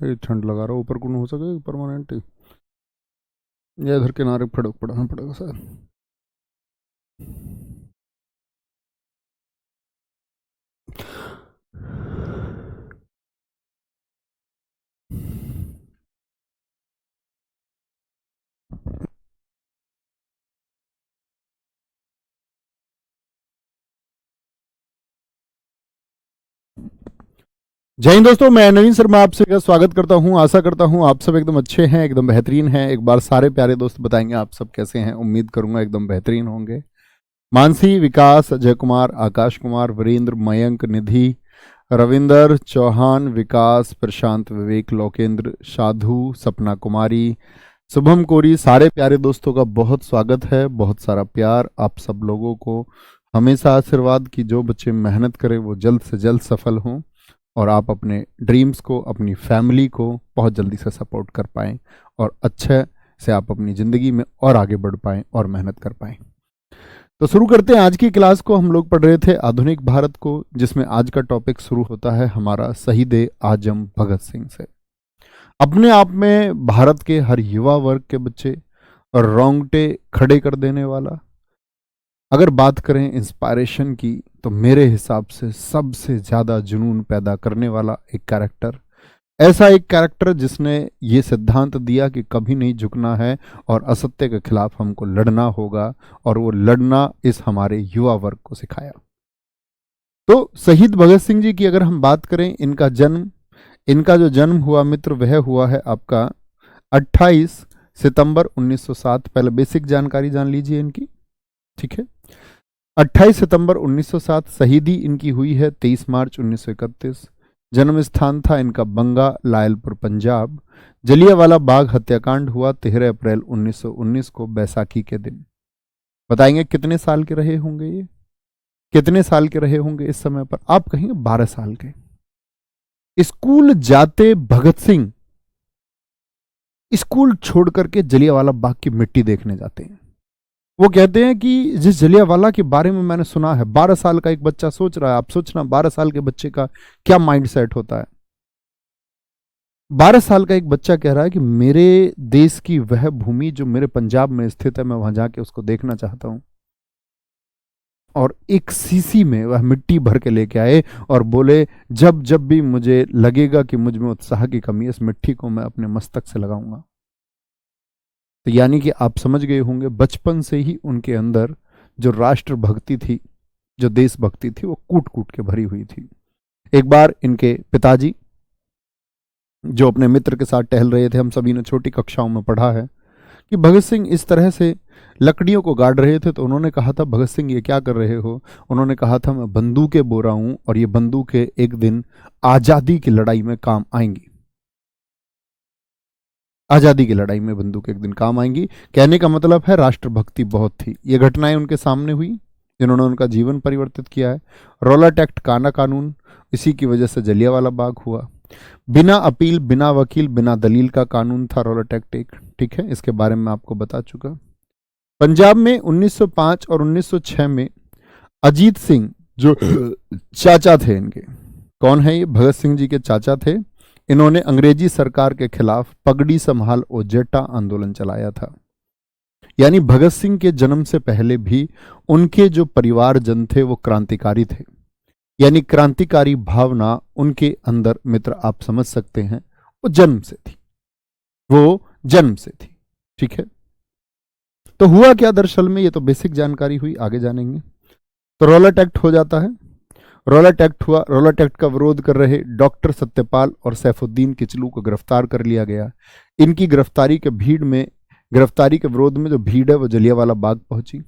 ये ठंड लगा रहा, ऊपर कौन हो सके परमानेंट, या इधर किनारे पड़ना पड़ेगा शायद। जय हिंद दोस्तों, मैं नवीन शर्मा आपसे स्वागत करता हूं। आशा करता हूं आप सब एकदम अच्छे हैं, एकदम बेहतरीन हैं। एक बार सारे प्यारे दोस्त बताएंगे आप सब कैसे हैं। उम्मीद करूंगा एकदम बेहतरीन होंगे। मानसी, विकास, अजय कुमार, आकाश कुमार, वीरेंद्र, मयंक, निधि, रविंदर, चौहान, विकास, प्रशांत, विवेक, लोकेंद्र, साधु, सपना कुमारी, शुभम कोरी, सारे प्यारे दोस्तों का बहुत स्वागत है। बहुत सारा प्यार आप सब लोगों को, हमेशा आशीर्वाद की जो बच्चे मेहनत करें वो जल्द से जल्द सफल हों और आप अपने ड्रीम्स को, अपनी फैमिली को बहुत जल्दी से सपोर्ट कर पाएं और अच्छे से आप अपनी ज़िंदगी में और आगे बढ़ पाएं और मेहनत कर पाएं। तो शुरू करते हैं आज की क्लास को। हम लोग पढ़ रहे थे आधुनिक भारत को, जिसमें आज का टॉपिक शुरू होता है हमारा शहीद आजम भगत सिंह से। अपने आप में भारत के हर युवा वर्ग के बच्चे और रोंगटे खड़े कर देने वाला, अगर बात करें इंस्पायरेशन की, तो मेरे हिसाब से सबसे ज़्यादा जुनून पैदा करने वाला एक कैरेक्टर, ऐसा एक कैरेक्टर जिसने ये सिद्धांत दिया कि कभी नहीं झुकना है और असत्य के खिलाफ हमको लड़ना होगा, और वो लड़ना इस हमारे युवा वर्ग को सिखाया। तो शहीद भगत सिंह जी की अगर हम बात करें, इनका जो जन्म हुआ मित्र, वह हुआ है आपका 28 सितंबर 1907। पहले बेसिक जानकारी जान लीजिए इनकी, ठीक है। 28 सितंबर 1907। शहीदी इनकी हुई है 23 मार्च 1931। जन्म स्थान था इनका बंगा, लायलपुर, पंजाब। जलियांवाला बाग हत्याकांड हुआ 13 अप्रैल 1919 को, बैसाखी के दिन। बताएंगे कितने साल के रहे होंगे ये, कितने साल के रहे होंगे इस समय पर? आप कहेंगे 12 साल के। स्कूल जाते भगत सिंह स्कूल छोड़ करके जलियांवाला बाग की मिट्टी देखने जाते हैं। वो कहते हैं कि जिस जलियांवाला के बारे में मैंने सुना है, 12 साल का एक बच्चा सोच रहा है। आप सोचना 12 साल के बच्चे का क्या माइंड सेट होता है। 12 साल का एक बच्चा कह रहा है कि मेरे देश की वह भूमि जो मेरे पंजाब में स्थित है, मैं वहां जाके उसको देखना चाहता हूं। और एक सीसी में वह मिट्टी भर के लेके आए और बोले, जब जब भी मुझे लगेगा कि मुझ में उत्साह की कमी है, इस मिट्टी को मैं अपने मस्तक से लगाऊंगा। तो यानी कि आप समझ गए होंगे, बचपन से ही उनके अंदर जो राष्ट्र भक्ति थी, जो देशभक्ति थी, वो कूट कूट के भरी हुई थी। एक बार इनके पिताजी, जो अपने मित्र के साथ टहल रहे थे, हम सभी ने छोटी कक्षाओं में पढ़ा है कि भगत सिंह इस तरह से लकड़ियों को गाड़ रहे थे। तो उन्होंने कहा था, भगत सिंह ये क्या कर रहे हो? उन्होंने कहा था, मैं बंदूकें बो रहा हूं और ये बंदूकें एक दिन आजादी की लड़ाई में काम आएंगी। आजादी की लड़ाई में बंदूक एक दिन काम आएंगी। कहने का मतलब है राष्ट्रभक्ति बहुत थी। ये घटनाएं उनके सामने हुई जिन्होंने उनका जीवन परिवर्तित किया है। रॉलेट एक्ट, काना कानून, इसी की वजह से जलियांवाला बाग हुआ। बिना अपील, बिना वकील, बिना दलील का कानून था रॉलेट एक्ट एक, ठीक है। इसके बारे में आपको बता चुका। पंजाब में 1905 और 1906 में अजीत सिंह, जो चाचा थे इनके, कौन है ये? भगत सिंह जी के चाचा थे। इन्होंने अंग्रेजी सरकार के खिलाफ पगड़ी संभाल ओ जेटा आंदोलन चलाया था। यानी भगत सिंह के जन्म से पहले भी उनके जो परिवारजन थे वो क्रांतिकारी थे। यानी क्रांतिकारी भावना उनके अंदर, मित्र आप समझ सकते हैं, वो जन्म से थी, वो जन्म से थी, ठीक है। तो हुआ क्या दरअसल में, ये तो बेसिक जानकारी हुई, आगे जानेंगे। तो रॉलेट एक्ट हो जाता है। रॉलेट एक्ट हुआ। रॉलेट एक्ट का विरोध कर रहे डॉक्टर सत्यपाल और सैफुद्दीन किचलू को गिरफ्तार कर लिया गया। इनकी गिरफ्तारी के विरोध में जो भीड़ है वो जलियांवाला बाग पहुंची।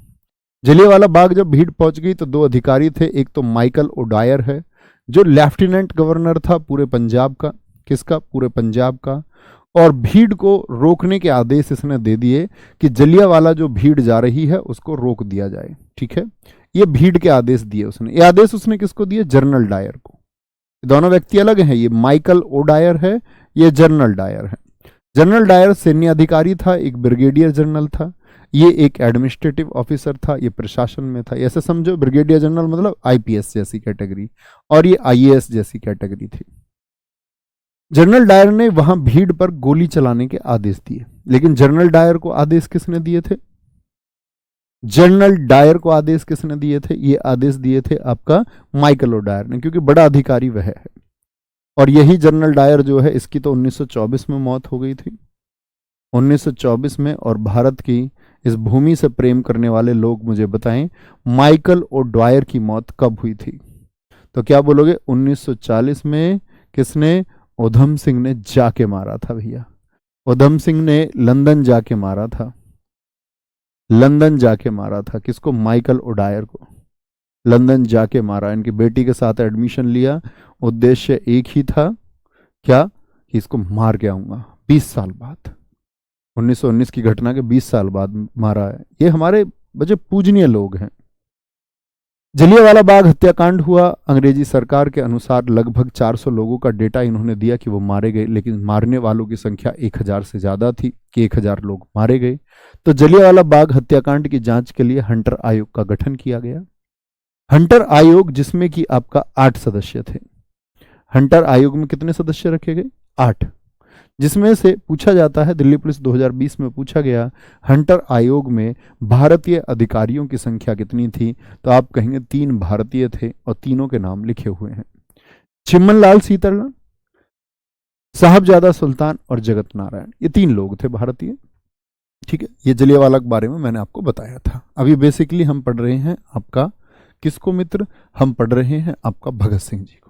जलियांवाला बाग जब भीड़ पहुंच गई तो दो अधिकारी थे। एक तो माइकल ओडायर है, जो लेफ्टिनेंट गवर्नर था पूरे पंजाब का। किसका? पूरे पंजाब का। और भीड़ को रोकने के आदेश इसने दे दिए कि जलियांवाला जो भीड़ जा रही है उसको रोक दिया जाए, ठीक है। ये भीड़ के आदेश दिए उसने। ये आदेश उसने किसको दिए? जनरल डायर को। दोनों व्यक्ति अलग हैं, ये माइकल ओडायर है, ये जनरल डायर है। जनरल डायर सैन्य अधिकारी था, एक ब्रिगेडियर जनरल था, ये एक एडमिनिस्ट्रेटिव ऑफिसर था, ये प्रशासन में था। ऐसे समझो, ब्रिगेडियर जनरल मतलब आईपीएस जैसी कैटेगरी और ये आईएएस जैसी कैटेगरी थी। जनरल डायर ने वहां भीड़ पर गोली चलाने के आदेश दिए, लेकिन जनरल डायर को आदेश किसने दिए थे? जनरल डायर को आदेश किसने दिए थे? ये आदेश दिए थे आपका माइकल ओ डायर ने, क्योंकि बड़ा अधिकारी वह है। और यही जनरल डायर जो है, इसकी तो 1924 में मौत हो गई थी, 1924 में। और भारत की इस भूमि से प्रेम करने वाले लोग मुझे बताएं, माइकल ओ डायर की मौत कब हुई थी? तो क्या बोलोगे? 1940 में। किसने? उधम सिंह ने जाके मारा था भैया। उधम सिंह ने लंदन जाके मारा था, लंदन जाके मारा था। किसको? माइकल ओ डायर को लंदन जाके मारा। इनकी बेटी के साथ एडमिशन लिया, उद्देश्य एक ही था, क्या? कि इसको मार के आऊंगा। 20 साल बाद, 1919 की घटना के 20 साल बाद मारा है। ये हमारे बड़े पूजनीय लोग हैं। जलियांवाला बाग हत्याकांड हुआ। अंग्रेजी सरकार के अनुसार लगभग 400 लोगों का डेटा इन्होंने दिया कि वो मारे गए, लेकिन मारने वालों की संख्या 1000 से ज्यादा थी, कि 1000 लोग मारे गए। तो जलियांवाला बाग हत्याकांड की जांच के लिए हंटर आयोग का गठन किया गया। हंटर आयोग, जिसमें कि आपका 8 सदस्य थे। हंटर आयोग में कितने सदस्य रखे गए? 8। जिसमें से पूछा जाता है, दिल्ली पुलिस 2020 में पूछा गया, हंटर आयोग में भारतीय अधिकारियों की संख्या कितनी थी? तो आप कहेंगे 3 भारतीय थे, और तीनों के नाम लिखे हुए हैं, चिम्मनलाल सीतरला, साहबजादा सुल्तान और जगत नारायण। ये 3 लोग थे भारतीय। ठीक है, ये जलियांवाला के बारे में मैंने आपको बताया था। अभी बेसिकली हम पढ़ रहे हैं आपका किसको मित्र? हम पढ़ रहे हैं आपका भगत सिंह जी को।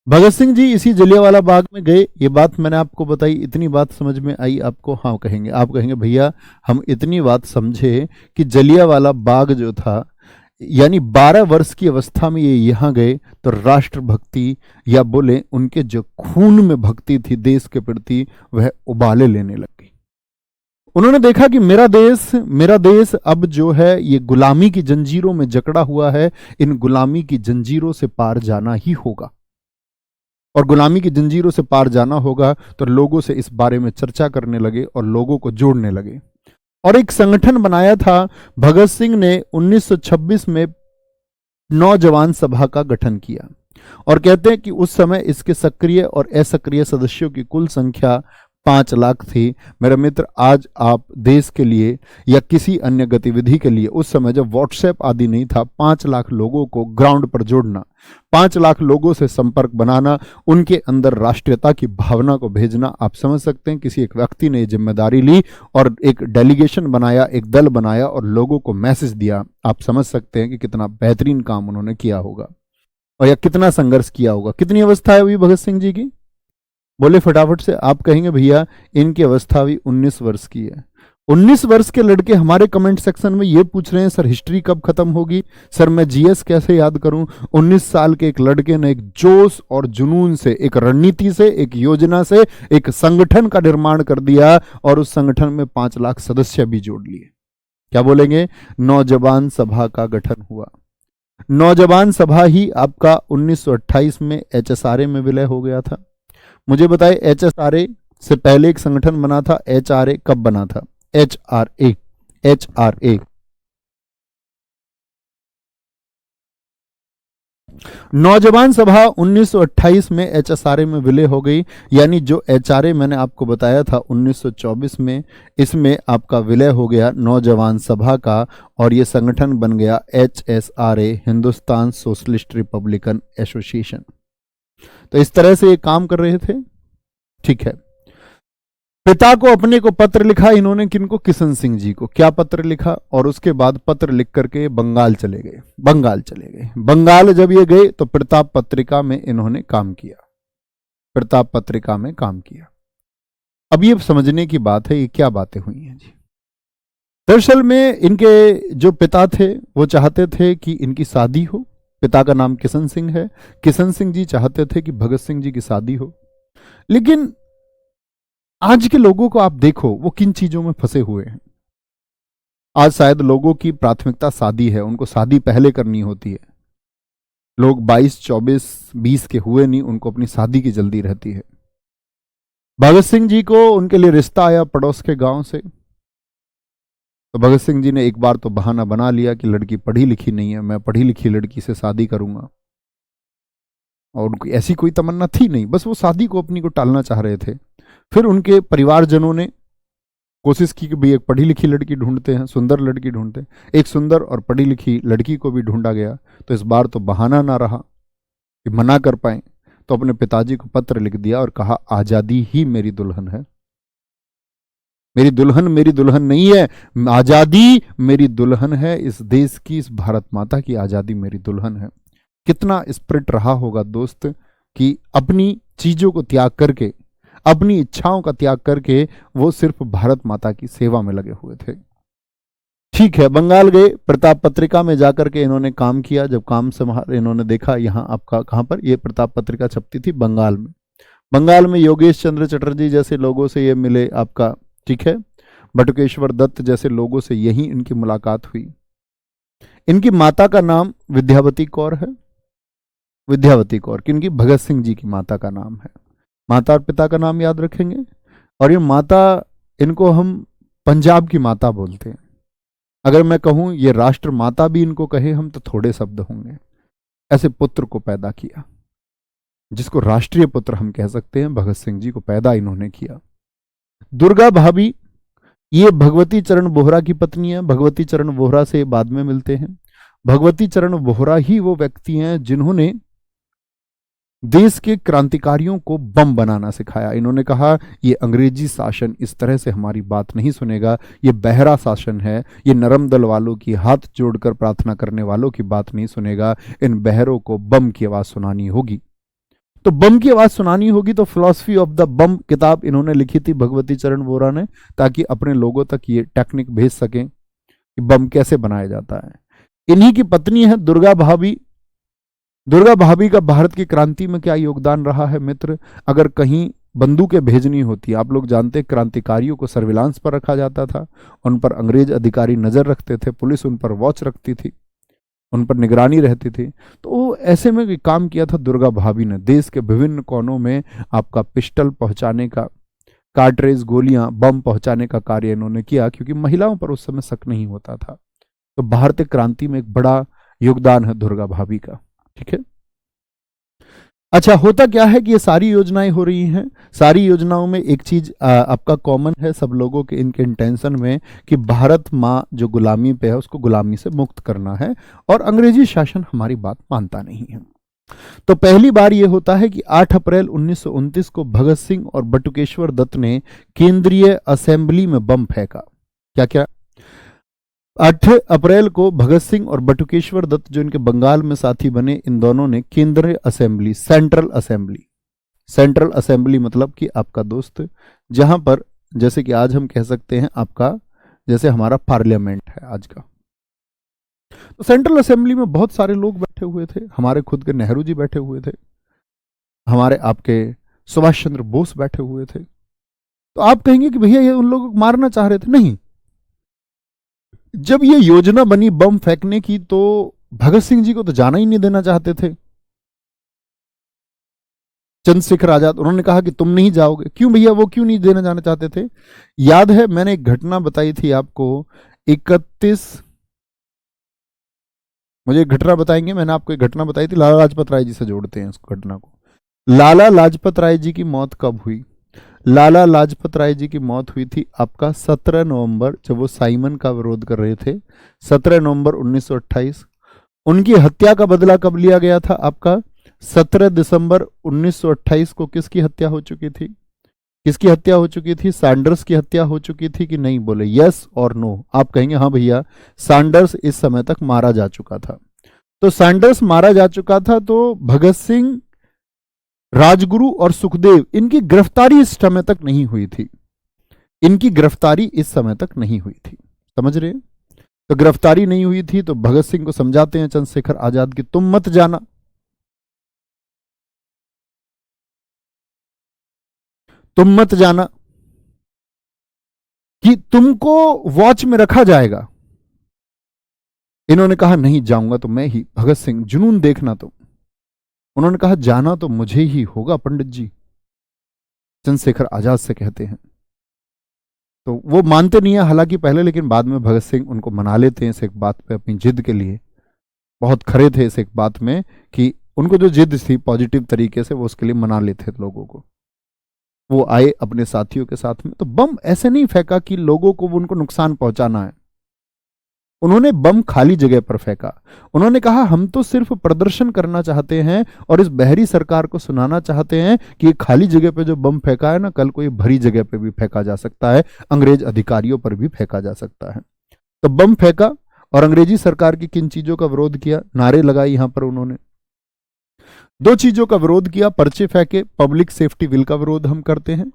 भगत सिंह जी इसी जलियांवाला बाग में गए, ये बात मैंने आपको बताई। इतनी बात समझ में आई आपको? हाँ कहेंगे। आप कहेंगे भैया हम इतनी बात समझे कि जलियांवाला बाग जो था, यानी 12 वर्ष की अवस्था में ये यहाँ गए, तो राष्ट्रभक्ति या बोले उनके जो खून में भक्ति थी देश के प्रति, वह उबाले लेने लग गई। उन्होंने देखा कि मेरा देश अब जो है ये गुलामी की जंजीरों में जकड़ा हुआ है, इन गुलामी की जंजीरों से पार जाना ही होगा। और गुलामी की जंजीरों से पार जाना होगा तो लोगों से इस बारे में चर्चा करने लगे और लोगों को जोड़ने लगे, और एक संगठन बनाया था भगत सिंह ने। 1926 में नौजवान सभा का गठन किया, और कहते हैं कि उस समय इसके सक्रिय और असक्रिय सदस्यों की कुल संख्या 5 लाख थी। मेरा मित्र, आज आप देश के लिए या किसी अन्य गतिविधि के लिए, उस समय जब व्हाट्सएप आदि नहीं था, 5 लाख लोगों को ग्राउंड पर जोड़ना, 5 लाख लोगों से संपर्क बनाना, उनके अंदर राष्ट्रीयता की भावना को भेजना, आप समझ सकते हैं किसी एक व्यक्ति ने जिम्मेदारी ली और एक डेलीगेशन बनाया, एक दल बनाया और लोगों को मैसेज दिया। आप समझ सकते हैं कि कितना बेहतरीन काम उन्होंने किया होगा, और या कितना संघर्ष किया होगा। कितनी अवस्था है अभी भगत सिंह जी की? बोले फटाफट से। आप कहेंगे भैया इनकी अवस्था अभी 19 वर्ष की है। 19 वर्ष के लड़के हमारे कमेंट सेक्शन में ये पूछ रहे हैं सर हिस्ट्री कब खत्म होगी, सर मैं जीएस कैसे याद करूं। 19 साल के एक लड़के ने एक जोश और जुनून से, एक रणनीति से, एक योजना से एक संगठन का निर्माण कर दिया, और उस संगठन में 5 लाख सदस्य भी जोड़ लिए। क्या बोलेंगे? नौजवान सभा का गठन हुआ। नौजवान सभा ही आपका 1928 में एचएसआरए में विलय हो गया था। मुझे बताए एचएसआरए से पहले एक संगठन बना था, एचआरए कब बना था? एचआरए, एचआरए नौजवान सभा 1928 में एचएसआरए में विलय हो गई। यानी जो एचआरए मैंने आपको बताया था 1924 में, इसमें आपका विलय हो गया नौजवान सभा का, और यह संगठन बन गया HSRA, Hindustan socialist Republican association. तो इस तरह से ये काम कर रहे थे। ठीक है, पिता को अपने को पत्र लिखा इन्होंने, किनको? किशन सिंह जी को। क्या पत्र लिखा? और उसके बाद पत्र लिख करके बंगाल चले गए। बंगाल जब ये गए तो प्रताप पत्रिका में इन्होंने काम किया, प्रताप पत्रिका में काम किया। अब ये समझने की बात है ये क्या बातें हुई हैं जी। दरअसल में इनके जो पिता थे वो चाहते थे कि इनकी शादी हो। पिता का नाम किशन सिंह है। किशन सिंह जी चाहते थे कि भगत सिंह जी की शादी हो, लेकिन आज के लोगों को आप देखो वो किन चीजों में फंसे हुए हैं। आज शायद लोगों की प्राथमिकता शादी है, उनको शादी पहले करनी होती है। लोग 22, 24, 20 के हुए नहीं, उनको अपनी शादी की जल्दी रहती है। भगत सिंह जी को उनके लिए रिश्ता आया पड़ोस के गांव से, तो भगत सिंह जी ने एक बार तो बहाना बना लिया कि लड़की पढ़ी लिखी नहीं है, मैं पढ़ी लिखी लड़की से शादी करूंगा। और उनको ऐसी कोई तमन्ना थी नहीं, बस वो शादी को अपनी को टालना चाह रहे थे। फिर उनके परिवारजनों ने कोशिश की कि भाई एक पढ़ी लिखी लड़की ढूंढते हैं, सुंदर लड़की ढूंढते हैं। एक सुंदर और पढ़ी लिखी लड़की को भी ढूंढा गया। तो इस बार तो बहाना ना रहा कि मना कर पाए, तो अपने पिताजी को पत्र लिख दिया और कहा आजादी ही मेरी दुल्हन है। मेरी दुल्हन नहीं है, आजादी मेरी दुल्हन है। इस देश की, इस भारत माता की आजादी मेरी दुल्हन है। कितना स्पिरिट रहा होगा दोस्त कि अपनी चीजों को त्याग करके, अपनी इच्छाओं का त्याग करके वो सिर्फ भारत माता की सेवा में लगे हुए थे। ठीक है, बंगाल गए, प्रताप पत्रिका में जाकर के इन्होंने काम किया। जब काम से इन्होंने देखा, यहाँ आपका कहाँ पर ये प्रताप पत्रिका छपती थी, बंगाल में। बंगाल में योगेश चंद्र चटर्जी जैसे लोगों से ये मिले आपका, ठीक है, बटुकेश्वर दत्त जैसे लोगों से यही इनकी मुलाकात हुई। इनकी माता का नाम विद्यावती कौर है। विद्यावती कौर किनकी? भगत सिंह जी की माता का नाम है। माता और पिता का नाम याद रखेंगे। और ये माता, इनको हम पंजाब की माता बोलते हैं। अगर मैं कहूं ये राष्ट्र माता भी इनको कहे हम, तो थोड़े शब्द होंगे। ऐसे पुत्र को पैदा किया जिसको राष्ट्रीय पुत्र हम कह सकते हैं, भगत सिंह जी को पैदा इन्होंने किया। दुर्गा भाभी, ये भगवती चरण बोहरा की पत्नी है। भगवती चरण बोहरा से बाद में मिलते हैं। भगवती चरण बोहरा ही वो व्यक्ति हैं जिन्होंने देश के क्रांतिकारियों को बम बनाना सिखाया। इन्होंने कहा ये अंग्रेजी शासन इस तरह से हमारी बात नहीं सुनेगा, ये बहरा शासन है, ये नरम दल वालों की, हाथ जोड़कर प्रार्थना करने वालों की बात नहीं सुनेगा। इन बहरों को बम की आवाज सुनानी होगी। तो बम की आवाज सुनानी होगी तो फिलॉसफी ऑफ द बम किताब इन्होंने लिखी थी भगवती चरण बोहरा ने, ताकि अपने लोगों तक ये टेक्निक भेज सकें कि बम कैसे बनाया जाता है। इन्हीं की पत्नी है दुर्गा भाभी। दुर्गा भाभी का भारत की क्रांति में क्या योगदान रहा है मित्र? अगर कहीं बंदूकें भेजनी होती, आप लोग जानते हैं क्रांतिकारियों को सर्विलांस पर रखा जाता था, उन पर अंग्रेज अधिकारी नजर रखते थे, पुलिस उन पर वॉच रखती थी, उन पर निगरानी रहती थी। तो ऐसे में काम किया था दुर्गा भाभी ने। देश के विभिन्न कोनों में आपका पिस्टल पहुंचाने का, कार्ट्रेज, गोलियां, बम पहुंचाने का कार्य इन्होंने किया, क्योंकि महिलाओं पर उस समय शक नहीं होता था। तो भारतीय क्रांति में एक बड़ा योगदान है दुर्गा भाभी का। ठीक है। अच्छा, होता क्या है कि ये सारी योजनाएं हो रही हैं। सारी योजनाओं में एक चीज आपका कॉमन है सब लोगों के, इनके इंटेंशन में, कि भारत माँ जो गुलामी पे है उसको गुलामी से मुक्त करना है, और अंग्रेजी शासन हमारी बात मानता नहीं है। तो पहली बार ये होता है कि 8 अप्रैल 1929 को भगत सिंह और बटुकेश्वर दत्त ने केंद्रीय असेंबली में बम फेंका। क्या क्या? 8 अप्रैल को भगत सिंह और बटुकेश्वर दत्त, जो इनके बंगाल में साथी बने, इन दोनों ने केंद्रीय असेंबली, सेंट्रल असेंबली मतलब कि आपका दोस्त, जहां पर जैसे कि आज हम कह सकते हैं आपका, जैसे हमारा पार्लियामेंट है आज का, तो सेंट्रल असेंबली में बहुत सारे लोग बैठे हुए थे। हमारे खुद के नेहरू जी बैठे हुए थे, हमारे आपके सुभाष चंद्र बोस बैठे हुए थे। तो आप कहेंगे कि भैया ये उन लोगों को मारना चाह रहे थे। नहीं, जब ये योजना बनी बम फेंकने की, तो भगत सिंह जी को तो जाना ही नहीं देना चाहते थे। चंद्रशेखर आजाद, उन्होंने कहा कि तुम नहीं जाओगे। क्यों भैया, वो क्यों नहीं देना जाना चाहते थे? याद है मैंने एक घटना बताई थी आपको, 31, मुझे एक घटना बताएंगे, मैंने आपको एक घटना बताई थी, लाला लाजपत राय जी से जोड़ते हैं इस घटना को। लाला लाजपत राय जी की मौत कब हुई? लाला लाजपत राय जी की मौत हुई थी आपका 17 नवंबर, जब वो साइमन का विरोध कर रहे थे, 17 नवंबर 1928। उनकी हत्या का बदला कब लिया गया था आपका? 17 दिसंबर 1928 को। किसकी हत्या हो चुकी थी? किसकी हत्या हो चुकी थी? सैंडर्स की हत्या हो चुकी थी कि नहीं? बोले यस और नो। आप कहेंगे हाँ भैया, सैंडर्स इस समय तक मारा जा चुका था। तो सैंडर्स मारा जा चुका था, तो भगत सिंह, राजगुरु और सुखदेव, इनकी गिरफ्तारी इस समय तक नहीं हुई थी। इनकी गिरफ्तारी इस समय तक नहीं हुई थी, समझ रहे? तो गिरफ्तारी नहीं हुई थी, तो भगत सिंह को समझाते हैं चंद्रशेखर आजाद की, तुम मत जाना, तुम मत जाना, कि तुमको वॉच में रखा जाएगा। इन्होंने कहा नहीं जाऊंगा तो मैं ही, भगत सिंह, जुनून देखना तुम। उन्होंने कहा जाना तो मुझे ही होगा पंडित जी, चंद्रशेखर आजाद से कहते हैं। तो वो मानते नहीं है हालांकि पहले, लेकिन बाद में भगत सिंह उनको मना लेते हैं इस एक बात पे, अपनी जिद के लिए बहुत खरे थे इस एक बात में, कि उनको जो जिद थी पॉजिटिव तरीके से वो उसके लिए मना लेते थे लोगों को। वो आए अपने साथियों के साथ में, तो बम ऐसे नहीं फेंका कि लोगों को उनको नुकसान पहुंचाना है। उन्होंने बम खाली जगह पर फेंका। उन्होंने कहा हम तो सिर्फ प्रदर्शन करना चाहते हैं और इस बहरी सरकार को सुनाना चाहते हैं कि ये खाली जगह पे जो बम फेंका है ना, कल को ये भरी जगह पे भी फेंका जा सकता है, अंग्रेज अधिकारियों पर भी फेंका जा सकता है। तो बम फेंका और अंग्रेजी सरकार की किन चीजों का विरोध किया, नारे लगाए यहां पर उन्होंने। दो चीजों का विरोध किया, पर्चे फेंके, पब्लिक सेफ्टी बिल का विरोध हम करते हैं,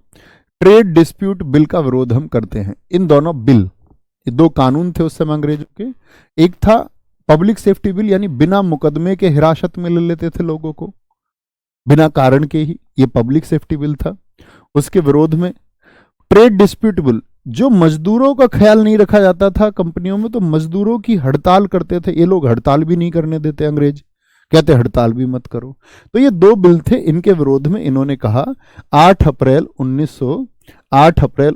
ट्रेड डिस्प्यूट बिल का विरोध हम करते हैं। इन दोनों बिल, ये दो कानून थे उस समय अंग्रेजों के। एक था पब्लिक सेफ्टी बिल, यानी बिना मुकदमे के हिरासत में ले लेते थे लोगों को बिना कारण के ही, ये पब्लिक सेफ्टी बिल था। उसके विरोध में ट्रेड डिस्प्यूट बिल, जो मजदूरों का ख्याल नहीं रखा जाता था कंपनियों में, तो मजदूरों की हड़ताल करते थे। ये लोग हड़ताल भी नहीं करने देते अंग्रेज, कहते हड़ताल भी मत करो। तो ये दो बिल थे, इनके विरोध में इन्होंने कहा 8 अप्रैल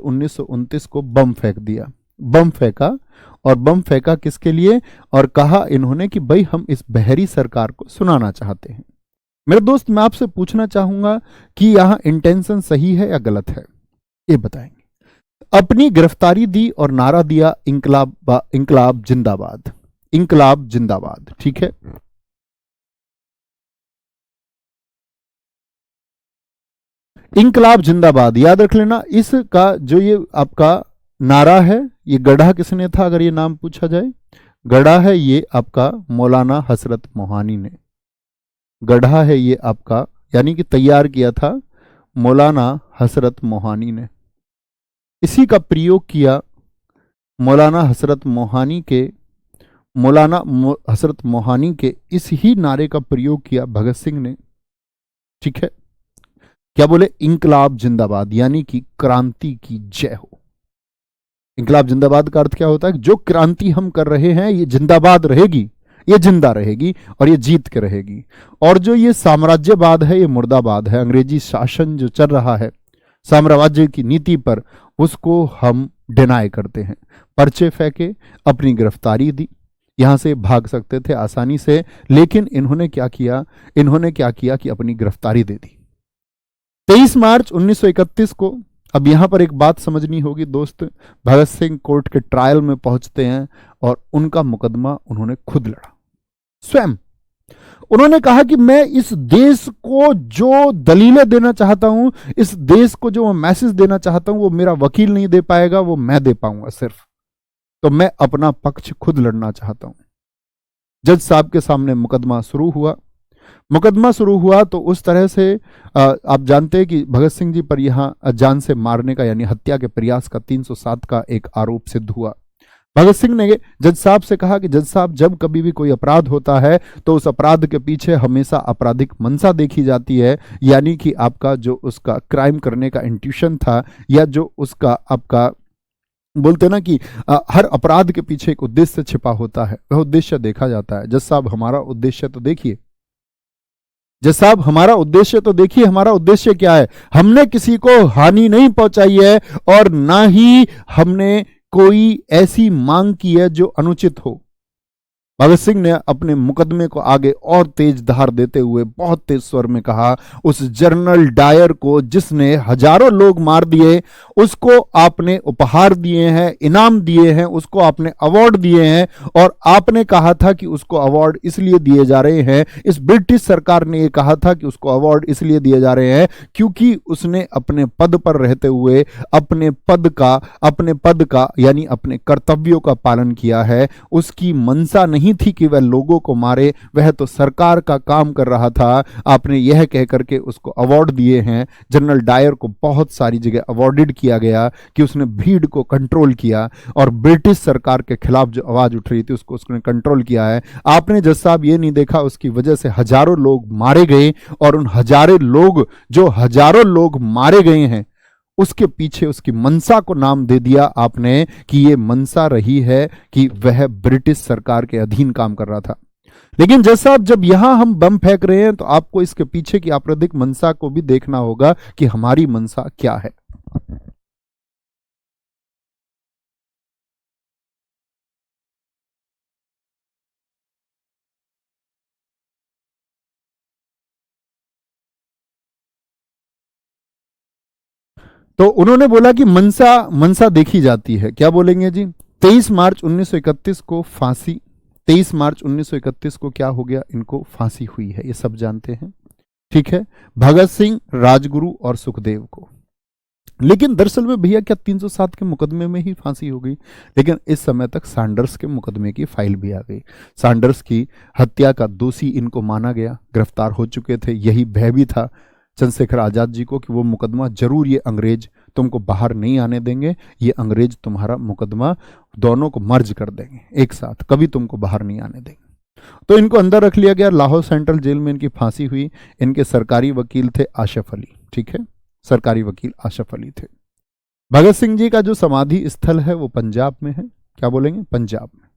1929 को बम फेंक दिया। बम फेंका, और बम फेंका किसके लिए, और कहा इन्होंने कि भाई हम इस बहरी सरकार को सुनाना चाहते हैं। मेरे दोस्त, मैं आपसे पूछना चाहूंगा कि यहां इंटेंशन सही है या गलत है, ये बताएंगे। अपनी गिरफ्तारी दी और नारा दिया इंकलाब जिंदाबाद, इंकलाब जिंदाबाद, ठीक है। इंकलाब जिंदाबाद याद रख लेना। इसका जो ये आपका नारा है, ये गढ़ा किसने था अगर ये नाम पूछा जाए? गढ़ा है ये आपका मौलाना हसरत मोहानी ने। गढ़ा है ये आपका, यानी कि तैयार किया था मौलाना हसरत मोहानी ने। इसी का प्रयोग किया मौलाना हसरत मोहानी के, हसरत मोहानी के इस ही नारे का प्रयोग किया भगत सिंह ने, ठीक है। क्या बोले? इंकलाब जिंदाबाद, यानी कि क्रांति की जय हो। इंकलाब जिंदाबाद का अर्थ क्या होता है? जो क्रांति हम कर रहे हैं ये जिंदाबाद रहेगी, ये जिंदा रहेगी और ये जीत के रहेगी। और जो ये साम्राज्यवाद है ये मुर्दाबाद है। अंग्रेजी शासन जो चल रहा है साम्राज्य की नीति पर, उसको हम डिनाई करते हैं। पर्चे फेंके, अपनी गिरफ्तारी दी, यहां से भाग सकते थे आसानी से, लेकिन इन्होंने क्या किया? इन्होंने क्या किया कि अपनी गिरफ्तारी दे दी 23 मार्च 1931 को। अब यहां पर एक बात समझनी होगी दोस्त, भगत सिंह कोर्ट के ट्रायल में पहुंचते हैं और उनका मुकदमा उन्होंने खुद लड़ा स्वयं। उन्होंने कहा कि मैं इस देश को जो दलीलें देना चाहता हूं, इस देश को जो मैसेज देना चाहता हूं, वो मेरा वकील नहीं दे पाएगा, वो मैं दे पाऊंगा सिर्फ। तो मैं अपना पक्ष खुद लड़ना चाहता हूं। जज साहब के सामने मुकदमा शुरू हुआ। मुकदमा शुरू हुआ तो उस तरह से आप जानते हैं कि भगत सिंह जी पर यहां जान से मारने का यानी हत्या के प्रयास का 307 का एक आरोप सिद्ध हुआ। भगत सिंह ने जज साहब से कहा कि जज साहब, जब कभी भी कोई अपराध होता है तो उस अपराध के पीछे हमेशा आपराधिक मंशा देखी जाती है, यानी कि आपका जो उसका क्राइम करने का इंट्यूशन था, या जो उसका आपका बोलते ना कि हर अपराध के पीछे एक उद्देश्य छिपा होता है, वह उद्देश्य देखा जाता है। जज साहब, हमारा उद्देश्य तो देखिए, जज साहब हमारा उद्देश्य तो देखिए, हमारा उद्देश्य क्या है? हमने किसी को हानि नहीं पहुंचाई है और ना ही हमने कोई ऐसी मांग की है जो अनुचित हो। भगत सिंह ने अपने मुकदमे को आगे और तेज धार देते हुए बहुत तेज स्वर में कहा, उस जनरल डायर को जिसने हजारों लोग मार दिए, उसको आपने उपहार दिए हैं, इनाम दिए हैं, उसको आपने अवार्ड दिए हैं, और आपने कहा था कि उसको अवार्ड इसलिए दिए जा रहे हैं, इस ब्रिटिश सरकार ने यह कहा था कि उसको अवार्ड इसलिए दिए जा रहे हैं क्योंकि उसने अपने पद पर रहते हुए अपने पद का यानी अपने कर्तव्यों का पालन किया है। उसकी मंशा नहीं थी कि वह लोगों को मारे, वह तो सरकार का काम कर रहा था। आपने यह कह करके उसको अवार्ड दिए हैं। जनरल डायर को बहुत सारी जगह अवार्डेड किया गया कि उसने भीड़ को कंट्रोल किया और ब्रिटिश सरकार के खिलाफ जो आवाज उठ रही थी उसको उसने कंट्रोल किया है। आपने जज साहब ये नहीं देखा उसकी वजह से हजारों लोग मारे गए, और उन हजारों लोग मारे गए हैं, उसके पीछे उसकी मनसा को नाम दे दिया आपने कि ये मनसा रही है कि वह ब्रिटिश सरकार के अधीन काम कर रहा था। लेकिन जैसा जब यहां हम बम फेंक रहे हैं तो आपको इसके पीछे की आपराधिक मनसा को भी देखना होगा कि हमारी मनसा क्या है। तो उन्होंने बोला कि मनसा मनसा देखी जाती है। क्या बोलेंगे जी? 23 मार्च 1931 को फांसी, 23 मार्च 1931 को क्या हो गया? इनको फांसी हुई है, ये सब जानते हैं, ठीक है। भगत सिंह, राजगुरु और सुखदेव को। लेकिन दरअसल में भैया क्या 307 के मुकदमे में ही फांसी हो गई? लेकिन इस समय तक सैंडर्स के मुकदमे की फाइल भी आ गई। सैंडर्स की हत्या का दोषी इनको माना गया, गिरफ्तार हो चुके थे। यही भय भी था चंद्रशेखर आजाद जी को कि वो मुकदमा जरूर, ये अंग्रेज तुमको बाहर नहीं आने देंगे, ये अंग्रेज तुम्हारा मुकदमा दोनों को मर्ज कर देंगे एक साथ, कभी तुमको बाहर नहीं आने देंगे। तो इनको अंदर रख लिया गया। लाहौर सेंट्रल जेल में इनकी फांसी हुई। इनके सरकारी वकील थे आशफ अली, ठीक है, सरकारी वकील आशफ अली थे। भगत सिंह जी का जो समाधि स्थल है वो पंजाब में है। क्या बोलेंगे? पंजाब में।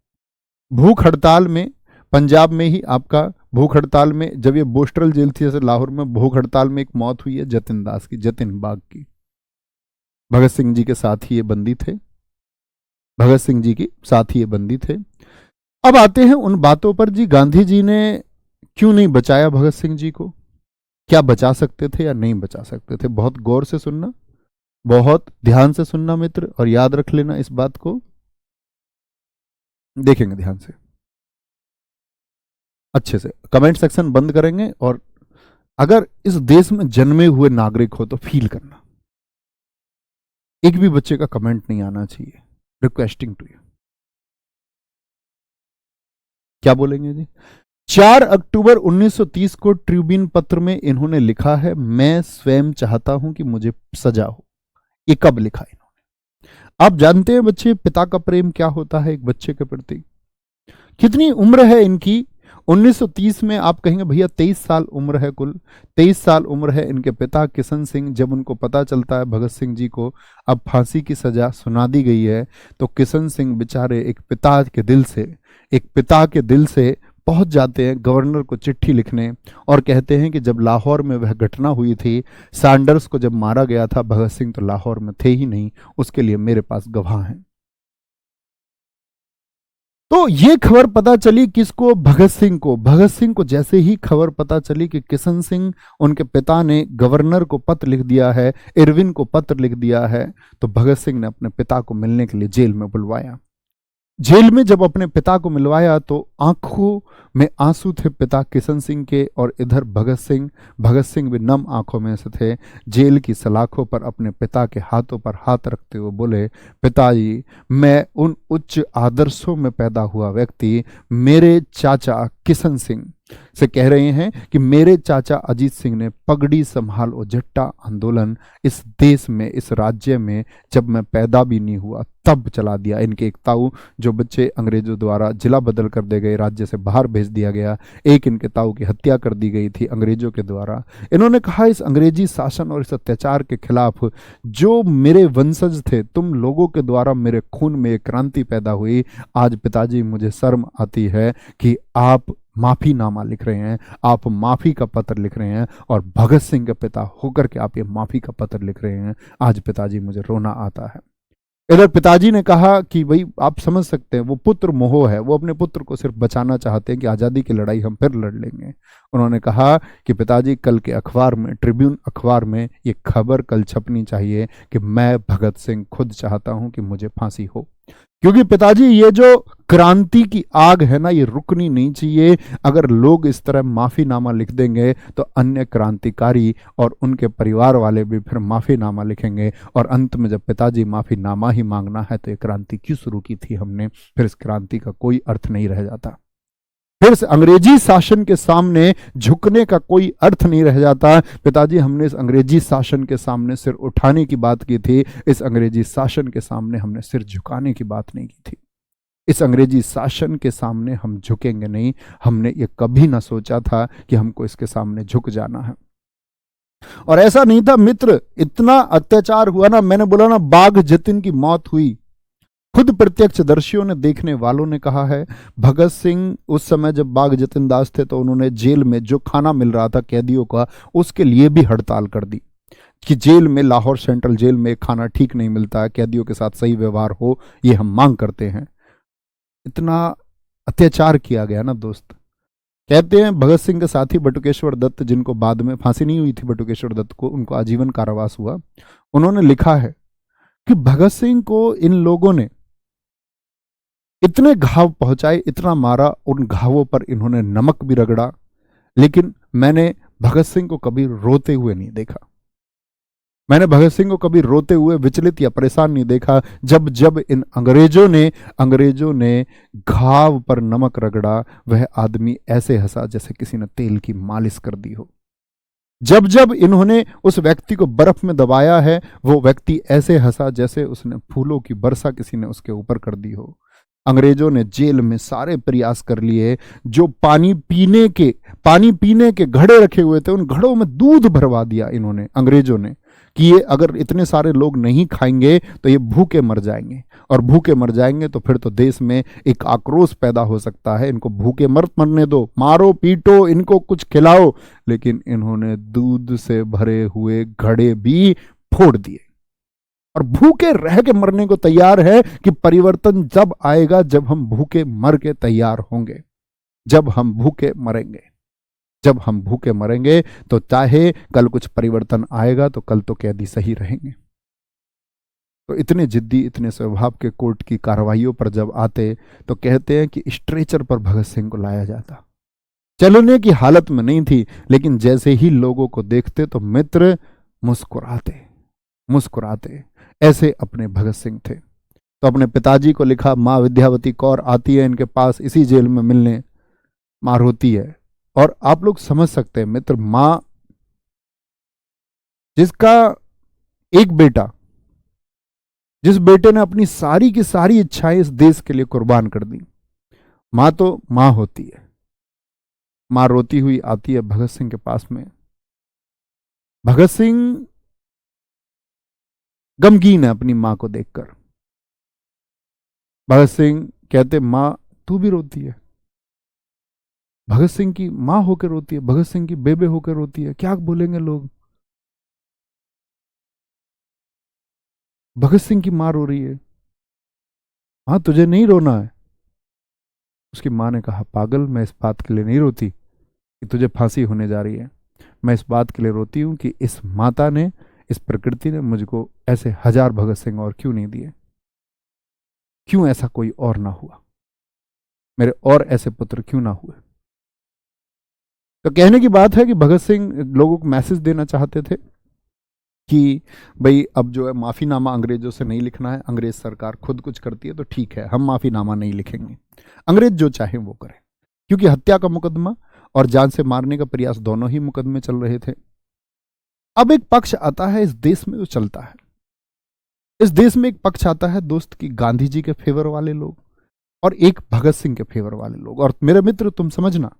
भूख हड़ताल में, पंजाब में ही आपका भूख हड़ताल में, जब ये बोस्टल जेल थी जैसे लाहौर में, भूख हड़ताल में एक मौत हुई है जतिन दास की, जतिन बाग की। भगत सिंह जी के साथ ही ये बंदी थे, भगत सिंह जी के साथ ही ये बंदी थे। अब आते हैं उन बातों पर जी, गांधी जी ने क्यों नहीं बचाया भगत सिंह जी को? क्या बचा सकते थे या नहीं बचा सकते थे? बहुत गौर से सुनना, बहुत ध्यान से सुनना मित्र, और याद रख लेना इस बात को। देखेंगे ध्यान से, अच्छे से। कमेंट सेक्शन बंद करेंगे, और अगर इस देश में जन्मे हुए नागरिक हो तो फील करना, एक भी बच्चे का कमेंट नहीं आना चाहिए। Requesting to you. क्या बोलेंगे जी? 4 अक्टूबर 1930 को ट्रिब्यून पत्र में इन्होंने लिखा है, मैं स्वयं चाहता हूं कि मुझे सजा हो। ये कब लिखा इन्होंने? आप जानते हैं बच्चे, पिता का प्रेम क्या होता है एक बच्चे के प्रति? कितनी उम्र है इनकी? 1930 में आप कहेंगे भैया 23 साल उम्र है कुल, 23 साल उम्र है इनके पिता किशन सिंह। जब उनको पता चलता है भगत सिंह जी को अब फांसी की सजा सुना दी गई है, तो किशन सिंह बेचारे एक पिता के दिल से, एक पिता के दिल से पहुंच जाते हैं गवर्नर को चिट्ठी लिखने, और कहते हैं कि जब लाहौर में वह घटना हुई थी, सैंडर्स को जब मारा गया था, भगत सिंह तो लाहौर में थे ही नहीं, उसके लिए मेरे पास गवाह हैं। तो ये खबर पता चली किसको? भगत सिंह को। भगत सिंह को जैसे ही खबर पता चली कि किशन सिंह, उनके पिता ने गवर्नर को पत्र लिख दिया है, इरविन को पत्र लिख दिया है, तो भगत सिंह ने अपने पिता को मिलने के लिए जेल में बुलवाया। जेल में जब अपने पिता को मिलवाया तो आंखों में आंसू थे पिता किशन सिंह के, और इधर भगत सिंह भी नम आंखों में से थे। जेल की सलाखों पर अपने पिता के हाथों पर हाथ रखते हुए बोले, पिताजी, मैं उन उच्च आदर्शों में पैदा हुआ व्यक्ति, मेरे चाचा किशन सिंह से कह रहे हैं कि मेरे चाचा अजीत सिंह ने पगड़ी संभालो जट्टा आंदोलन इस देश में, इस राज्य में, जब मैं पैदा भी नहीं हुआ तब चला दिया। इनके एक ताऊ, जो बच्चे अंग्रेजों द्वारा जिला बदल कर दे गए, राज्य से बाहर भेज दिया गया, एक इनके ताऊ की हत्या कर दी गई थी अंग्रेजों के द्वारा। इन्होंने कहा, इस अंग्रेजी शासन और इस अत्याचार के खिलाफ जो मेरे वंशज थे, तुम लोगों के द्वारा मेरे खून में एक क्रांति पैदा हुई। आज पिताजी मुझे शर्म आती है कि आप माफीनामा लिख रहे हैं, आप माफी का पत्र लिख रहे हैं, और भगत सिंह के पिता होकर के आप ये माफी का पत्र लिख रहे हैं। आज पिताजी मुझे रोना आता है। इधर पिताजी ने कहा कि भाई आप समझ सकते हैं, वो पुत्र मोह है, वो अपने पुत्र को सिर्फ बचाना चाहते हैं कि आज़ादी की लड़ाई हम फिर लड़ लेंगे। उन्होंने कहा कि पिताजी, कल के अखबार में, ट्रिब्यून अखबार में ये खबर कल छपनी चाहिए कि मैं भगत सिंह खुद चाहता हूं कि मुझे फांसी हो। क्योंकि पिताजी, ये जो क्रांति की आग है ना, ये रुकनी नहीं चाहिए। अगर लोग इस तरह माफीनामा लिख देंगे तो अन्य क्रांतिकारी और उनके परिवार वाले भी फिर माफीनामा लिखेंगे, और अंत में जब पिताजी माफीनामा ही मांगना है तो ये क्रांति क्यों शुरू की थी हमने? फिर इस क्रांति का कोई अर्थ नहीं रह जाता, फिर इस अंग्रेजी शासन के सामने झुकने का कोई अर्थ नहीं रह जाता। पिताजी, हमने इस अंग्रेजी शासन के सामने सिर उठाने की बात की थी, इस अंग्रेजी शासन के सामने हमने सिर झुकाने की बात नहीं की थी। इस अंग्रेजी शासन के सामने हम झुकेंगे नहीं। हमने ये कभी ना सोचा था कि हमको इसके सामने झुक जाना है। और ऐसा नहीं था मित्र, इतना अत्याचार हुआ ना, मैंने बोला ना, बाघ जतिन की मौत हुई। खुद प्रत्यक्षदर्शियों ने, देखने वालों ने कहा है, भगत सिंह उस समय जब बाघ जतिन दास थे तो उन्होंने जेल में जो खाना मिल रहा था कैदियों का, उसके लिए भी हड़ताल कर दी कि जेल में, लाहौर सेंट्रल जेल में खाना ठीक नहीं मिलता है, कैदियों के साथ सही व्यवहार हो, ये हम मांग करते हैं। इतना अत्याचार किया गया ना दोस्त। कहते हैं भगत सिंह के साथी बटुकेश्वर दत्त, जिनको बाद में फांसी नहीं हुई थी बटुकेश्वर दत्त को, उनको आजीवन कारावास हुआ, उन्होंने लिखा है कि भगत सिंह को इन लोगों ने इतने घाव पहुंचाए, इतना मारा, उन घावों पर इन्होंने नमक भी रगड़ा, लेकिन मैंने भगत सिंह को कभी रोते हुए नहीं देखा। मैंने भगत सिंह को कभी रोते हुए, विचलित या परेशान नहीं देखा। जब जब इन अंग्रेजों ने घाव पर नमक रगड़ा, वह आदमी ऐसे हंसा जैसे किसी ने तेल की मालिश कर दी हो। जब जब इन्होंने उस व्यक्ति को बर्फ में दबाया है, वो व्यक्ति ऐसे हंसा जैसे उसने फूलों की वर्षा किसी ने उसके ऊपर कर दी हो। अंग्रेजों ने जेल में सारे प्रयास कर लिए, जो पानी पीने के घड़े रखे हुए थे, उन घड़ों में दूध भरवा दिया इन्होंने, अंग्रेजों ने, कि ये अगर इतने सारे लोग नहीं खाएंगे तो ये भूखे मर जाएंगे, और भूखे मर जाएंगे तो फिर तो देश में एक आक्रोश पैदा हो सकता है, इनको भूखे मत मरने दो, मारो पीटो, इनको कुछ खिलाओ। लेकिन इन्होंने दूध से भरे हुए घड़े भी फोड़ दिए और भूखे रह के मरने को तैयार है कि परिवर्तन जब आएगा जब हम भूखे मर के तैयार होंगे, जब हम भूखे मरेंगे। जब हम भूखे मरेंगे तो चाहे कल कुछ परिवर्तन आएगा तो कल तो कैदी सही रहेंगे। तो इतने जिद्दी, इतने स्वभाव के कोर्ट की कार्रवाइयों पर जब आते तो कहते हैं कि स्ट्रेचर पर भगत सिंह को लाया जाता। चलने की हालत में नहीं थी, लेकिन जैसे ही लोगों को देखते तो मित्र मुस्कुराते। ऐसे अपने भगत सिंह थे। तो अपने पिताजी को लिखा, माँ विद्यावती कौर आती है इनके पास इसी जेल में मिलने, माँ रोती है। और आप लोग समझ सकते हैं मित्र, मां जिसका एक बेटा, जिस बेटे ने अपनी सारी की सारी इच्छाएं इस देश के लिए कुर्बान कर दी, मां तो मां होती है। मां रोती हुई आती है भगत सिंह के पास में। भगत सिंह गमगीन है अपनी मां को देखकर। भगत सिंह कहते, मां तू भी रोती है। भगत सिंह की मां होकर रोती है, भगत सिंह की बेबे होकर रोती है, क्या बोलेंगे लोग। भगत सिंह की मां रो रही है। हाँ, तुझे नहीं रोना है। उसकी मां ने कहा, पागल, मैं इस बात के लिए नहीं रोती कि तुझे फांसी होने जा रही है, मैं इस बात के लिए रोती हूं कि इस माता ने, इस प्रकृति ने मुझको ऐसे 1000 भगत सिंह और क्यों नहीं दिए, क्यों ऐसा कोई और ना हुआ, मेरे और ऐसे पुत्र क्यों ना हुए। तो कहने की बात है कि भगत सिंह लोगों को मैसेज देना चाहते थे कि भाई अब जो है माफीनामा अंग्रेजों से नहीं लिखना है, अंग्रेज सरकार खुद कुछ करती है तो ठीक है, हम माफीनामा नहीं लिखेंगे, अंग्रेज जो चाहे वो करें। क्योंकि हत्या का मुकदमा और जान से मारने का प्रयास, दोनों ही मुकदमे चल रहे थे। अब एक पक्ष आता है इस देश में जो चलता है, इस देश में एक पक्ष आता है दोस्त की गांधी जी के फेवर वाले लोग और एक भगत सिंह के फेवर वाले लोग। और मेरे मित्र तुम समझना,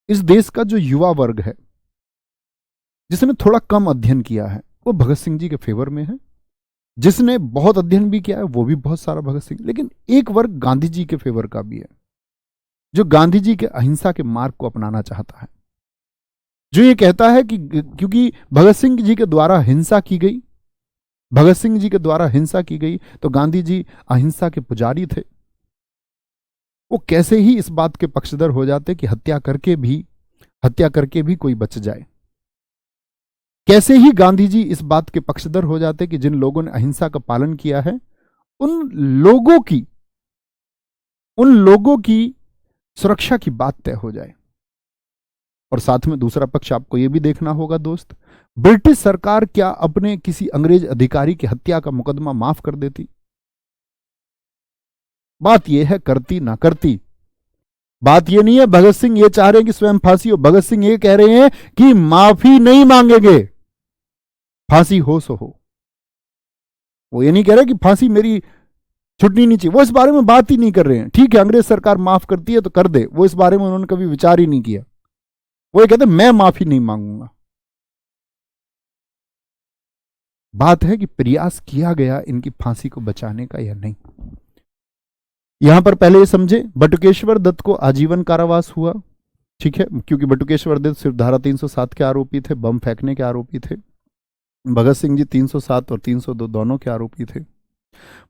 इस देश का जो युवा वर्ग है जिसने थोड़ा कम अध्ययन किया है वो भगत सिंह जी के फेवर में है, जिसने बहुत अध्ययन भी किया है वो भी बहुत सारा भगत सिंह। लेकिन एक वर्ग गांधी जी के फेवर का भी है जो गांधी जी के अहिंसा के मार्ग को अपनाना चाहता है, जो ये कहता है कि क्योंकि भगत सिंह जी के द्वारा हिंसा की गई, भगत सिंह जी के द्वारा हिंसा की गई तो गांधी जी अहिंसा के पुजारी थे। वो कैसे ही इस बात के पक्षधर हो जाते कि हत्या करके भी कोई बच जाए। कैसे ही गांधी जी इस बात के पक्षधर हो जाते कि जिन लोगों ने अहिंसा का पालन किया है उन लोगों की सुरक्षा की बात तय हो जाए। और साथ में दूसरा पक्ष आपको यह भी देखना होगा दोस्त, ब्रिटिश सरकार क्या अपने किसी अंग्रेज अधिकारी की हत्या का मुकदमा माफ कर देती? बात यह है करती ना करती। बात यह नहीं है भगत सिंह ये चाह रहे हैं कि स्वयं फांसी हो, भगत सिंह ये कह रहे हैं कि माफी नहीं मांगेंगे, फांसी हो सो हो। वो ये नहीं कह रहे कि फांसी मेरी छुटनी नहीं चाहिए, वो इस बारे में बात ही नहीं कर रहे हैं। ठीक है, अंग्रेज सरकार माफ करती है तो कर दे, वो इस बारे में उन्होंने कभी विचार ही नहीं किया। वो ये कहते मैं माफी नहीं मांगूंगा। बात है कि प्रयास किया गया इनकी फांसी को बचाने का या नहीं। यहां पर पहले ये समझे, बटुकेश्वर दत्त को आजीवन कारावास हुआ, ठीक है, क्योंकि बटुकेश्वर दत्त सिर्फ धारा 307 के आरोपी थे, बम फेंकने के आरोपी थे। भगत सिंह जी 307 और 302 दोनों के आरोपी थे।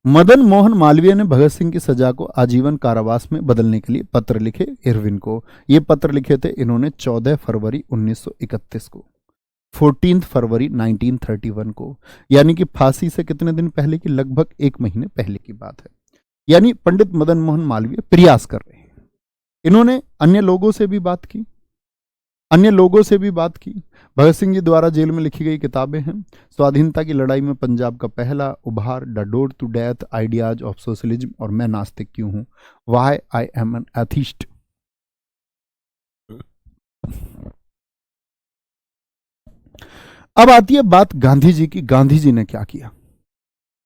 मदन मोहन मालवीय ने भगत सिंह की सजा को आजीवन कारावास में बदलने के लिए पत्र लिखे इरविन को। ये पत्र लिखे थे इन्होंने 14 फरवरी 1931 को, 14 फरवरी 1931 को, यानी कि फांसी से कितने दिन पहले की, लगभग 1 महीने पहले की बात है। यानी पंडित मदन मोहन मालवीय प्रयास कर रहे हैं। इन्होंने अन्य लोगों से भी बात की, भगत सिंह जी द्वारा जेल में लिखी गई किताबें हैं। स्वाधीनता की लड़ाई में पंजाब का पहला उभार, the door to death, ideas of socialism और मैं नास्तिक क्यों हूं, why I am an atheist. अब आती है बात गांधी जी की। गांधी जी ने क्या किया,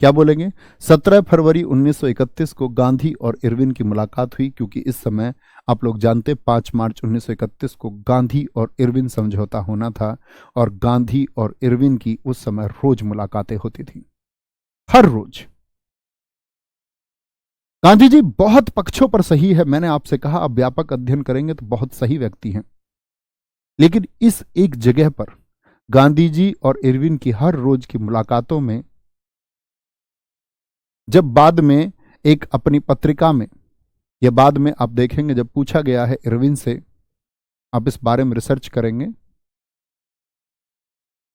क्या बोलेंगे। 17 फरवरी 1931 को गांधी और इरविन की मुलाकात हुई, क्योंकि इस समय आप लोग जानते 5 मार्च 1931 को गांधी और इरविन समझौता होना था, और गांधी और इरविन की उस समय रोज मुलाकातें होती थी, हर रोज। गांधी जी बहुत पक्षों पर सही है, मैंने आपसे कहा आप व्यापक अध्ययन करेंगे तो बहुत सही व्यक्ति हैं, लेकिन इस एक जगह पर गांधी जी और इरविन की हर रोज की मुलाकातों में, जब बाद में एक अपनी पत्रिका में, यह बाद में आप देखेंगे जब पूछा गया है इरविन से, आप इस बारे में रिसर्च करेंगे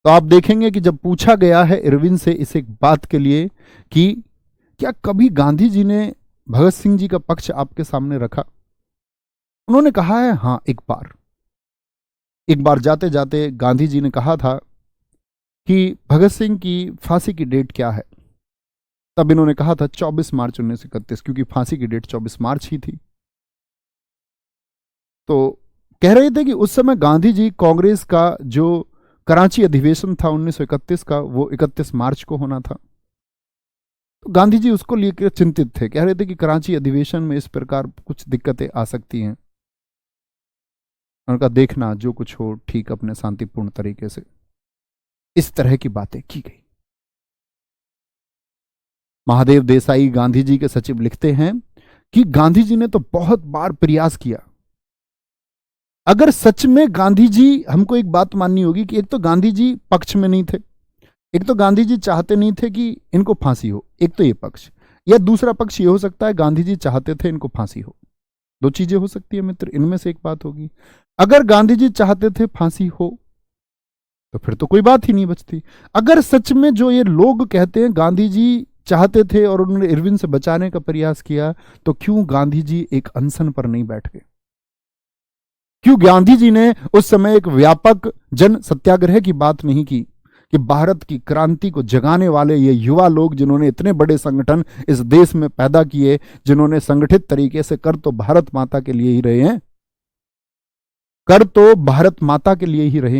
तो आप देखेंगे कि जब पूछा गया है इरविन से इस एक बात के लिए कि क्या कभी गांधी जी ने भगत सिंह जी का पक्ष आपके सामने रखा, उन्होंने कहा है हां, एक बार जाते जाते गांधी जी ने कहा था कि भगत सिंह की फांसी की डेट क्या है। तब इन्होंने कहा था 24 मार्च 1931, क्योंकि फांसी की डेट 24 मार्च ही थी। तो कह रहे थे कि उस समय गांधी जी कांग्रेस का जो कराची अधिवेशन था 1931 का, वो 31 मार्च को होना था। तो गांधी जी उसको लेकर चिंतित थे, कह रहे थे कि कराची अधिवेशन में इस प्रकार कुछ दिक्कतें आ सकती हैं, उनका देखना जो कुछ हो ठीक अपने शांतिपूर्ण तरीके से। इस तरह की बातें की गई। महादेव देसाई गांधी जी के सचिव लिखते हैं कि गांधी जी ने तो बहुत बार प्रयास किया। अगर सच में गांधी जी, हमको एक बात माननी होगी कि एक तो गांधी जी पक्ष में नहीं थे, एक तो गांधी जी चाहते नहीं थे कि इनको फांसी हो, एक तो ये पक्ष, या दूसरा पक्ष ये हो सकता है गांधी जी चाहते थे इनको फांसी हो। 2 चीजें हो सकती है मित्र, इनमें से एक बात होगी। अगर गांधी जी चाहते थे फांसी हो तो फिर तो कोई बात ही नहीं बचती। अगर सच में जो ये लोग कहते हैं गांधी जी चाहते थे और उन्होंने इरविन से बचाने का प्रयास किया, तो क्यों गांधी जी एक अनशन पर नहीं बैठ गए? क्यों गांधी जी ने उस समय एक व्यापक जन सत्याग्रह की बात नहीं की कि भारत की क्रांति को जगाने वाले ये युवा लोग, जिन्होंने इतने बड़े संगठन इस देश में पैदा किए, जिन्होंने संगठित तरीके से कर तो भारत माता के लिए ही रहे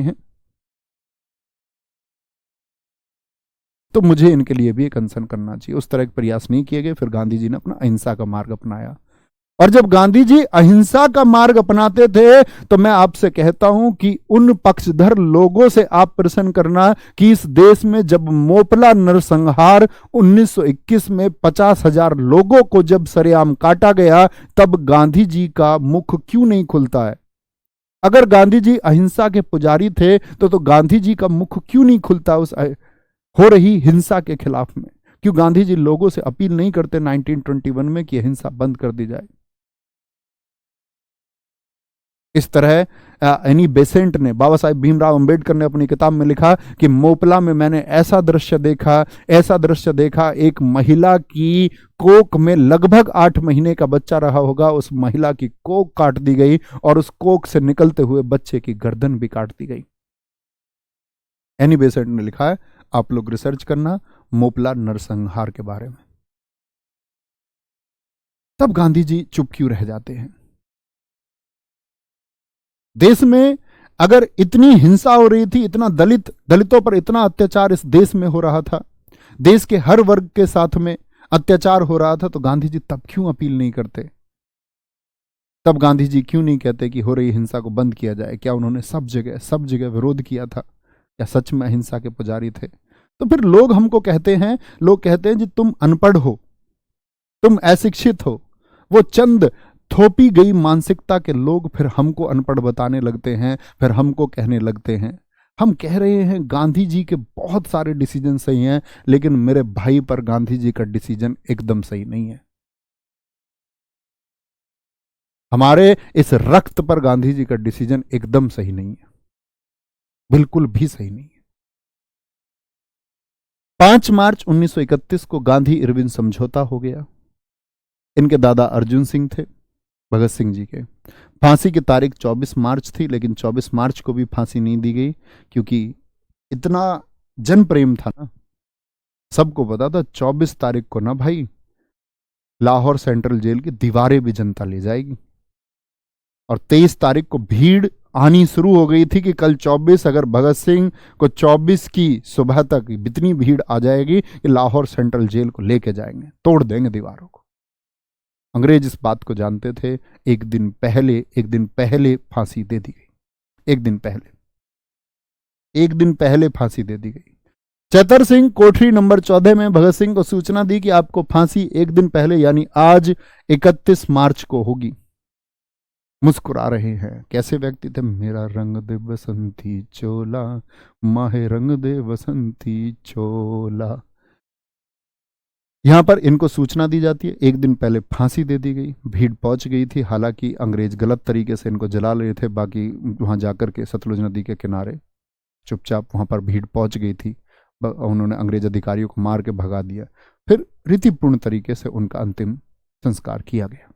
हैं, तो मुझे इनके लिए भी एक अनशन करना चाहिए। उस तरह के प्रयास नहीं किए गए। फिर गांधी जी ने अपना अहिंसा का मार्ग अपनाया, और जब गांधी जी अहिंसा का मार्ग अपनाते थे तो मैं आपसे कहता हूं कि उन पक्षधर लोगों से आप प्रश्न करना कि इस देश में जब मोपला नरसंहार 1921 में 50,000 लोगों को जब सरेआम काटा गया, तब गांधी जी का मुख क्यों नहीं खुलता है? अगर गांधी जी अहिंसा के पुजारी थे तो गांधी जी का मुख क्यों नहीं खुलता उस हो रही हिंसा के खिलाफ में? क्यों गांधी जी लोगों से अपील नहीं करते 1921 में कि हिंसा बंद कर दी जाए? इस तरह एनी बेसेंट ने, बाबा साहेब भीमराव अंबेडकर ने अपनी किताब में लिखा कि मोपला में मैंने ऐसा दृश्य देखा, एक महिला की कोख में लगभग 8 महीने का बच्चा रहा होगा, उस महिला की कोख काट दी गई और उस कोख से निकलते हुए बच्चे की गर्दन भी काट दी गई। एनी बेसेंट ने लिखा है, आप लोग रिसर्च करना मोपला नरसंहार के बारे में। तब गांधी जी चुप क्यों रह जाते हैं? देश में अगर इतनी हिंसा हो रही थी, इतना दलितों पर इतना अत्याचार इस देश में हो रहा था, देश के हर वर्ग के साथ में अत्याचार हो रहा था, तो गांधी जी तब क्यों अपील नहीं करते? तब गांधी जी क्यों नहीं कहते कि हो रही हिंसा को बंद किया जाए? क्या उन्होंने सब जगह विरोध किया था? क्या सच में अहिंसा के पुजारी थे? तो फिर लोग हमको कहते हैं, जी तुम अनपढ़ हो, तुम अशिक्षित हो। वो चंद थोपी गई मानसिकता के लोग फिर हमको अनपढ़ बताने लगते हैं, फिर हमको कहने लगते हैं। हम कह रहे हैं गांधी जी के बहुत सारे डिसीजन सही हैं, लेकिन मेरे भाई पर गांधी जी का डिसीजन एकदम सही नहीं है। हमारे इस रक्त पर गांधी जी का डिसीजन एकदम सही नहीं है, बिल्कुल भी सही नहीं है। 5 मार्च 1931 को गांधी इरविन समझौता हो गया। इनके दादा अर्जुन सिंह थे, भगत सिंह जी के। फांसी की तारीख 24 मार्च थी, लेकिन 24 मार्च को भी फांसी नहीं दी गई, क्योंकि इतना जन प्रेम था ना, सबको पता था 24 तारीख को ना भाई लाहौर सेंट्रल जेल की दीवारें भी जनता ले जाएगी। और 23 तारीख को भीड़ आनी शुरू हो गई थी कि कल 24 अगर भगत सिंह को 24 की सुबह तक इतनी भीड़ आ जाएगी कि लाहौर सेंट्रल जेल को लेके जाएंगे, तोड़ देंगे दीवारों को। अंग्रेज इस बात को जानते थे। एक दिन पहले फांसी दे दी गई। एक दिन पहले फांसी दे दी गई। चतर सिंह कोठरी नंबर 14 में भगत सिंह को सूचना दी कि आपको फांसी एक दिन पहले यानी आज 31 मार्च को होगी। मुस्कुरा रहे हैं। कैसे व्यक्ति थे? मेरा रंग दे बसंती चोला, माहे रंग दे बसंती चोला। यहां पर इनको सूचना दी जाती है, एक दिन पहले फांसी दे दी गई। भीड़ पहुंच गई थी। हालांकि अंग्रेज गलत तरीके से इनको जला रहे थे, बाकी वहां जाकर के सतलुज नदी के किनारे चुपचाप वहां पर भीड़ पहुंच गई थी। उन्होंने अंग्रेज अधिकारियों को मार के भगा दिया। फिर रीतिपूर्ण तरीके से उनका अंतिम संस्कार किया गया।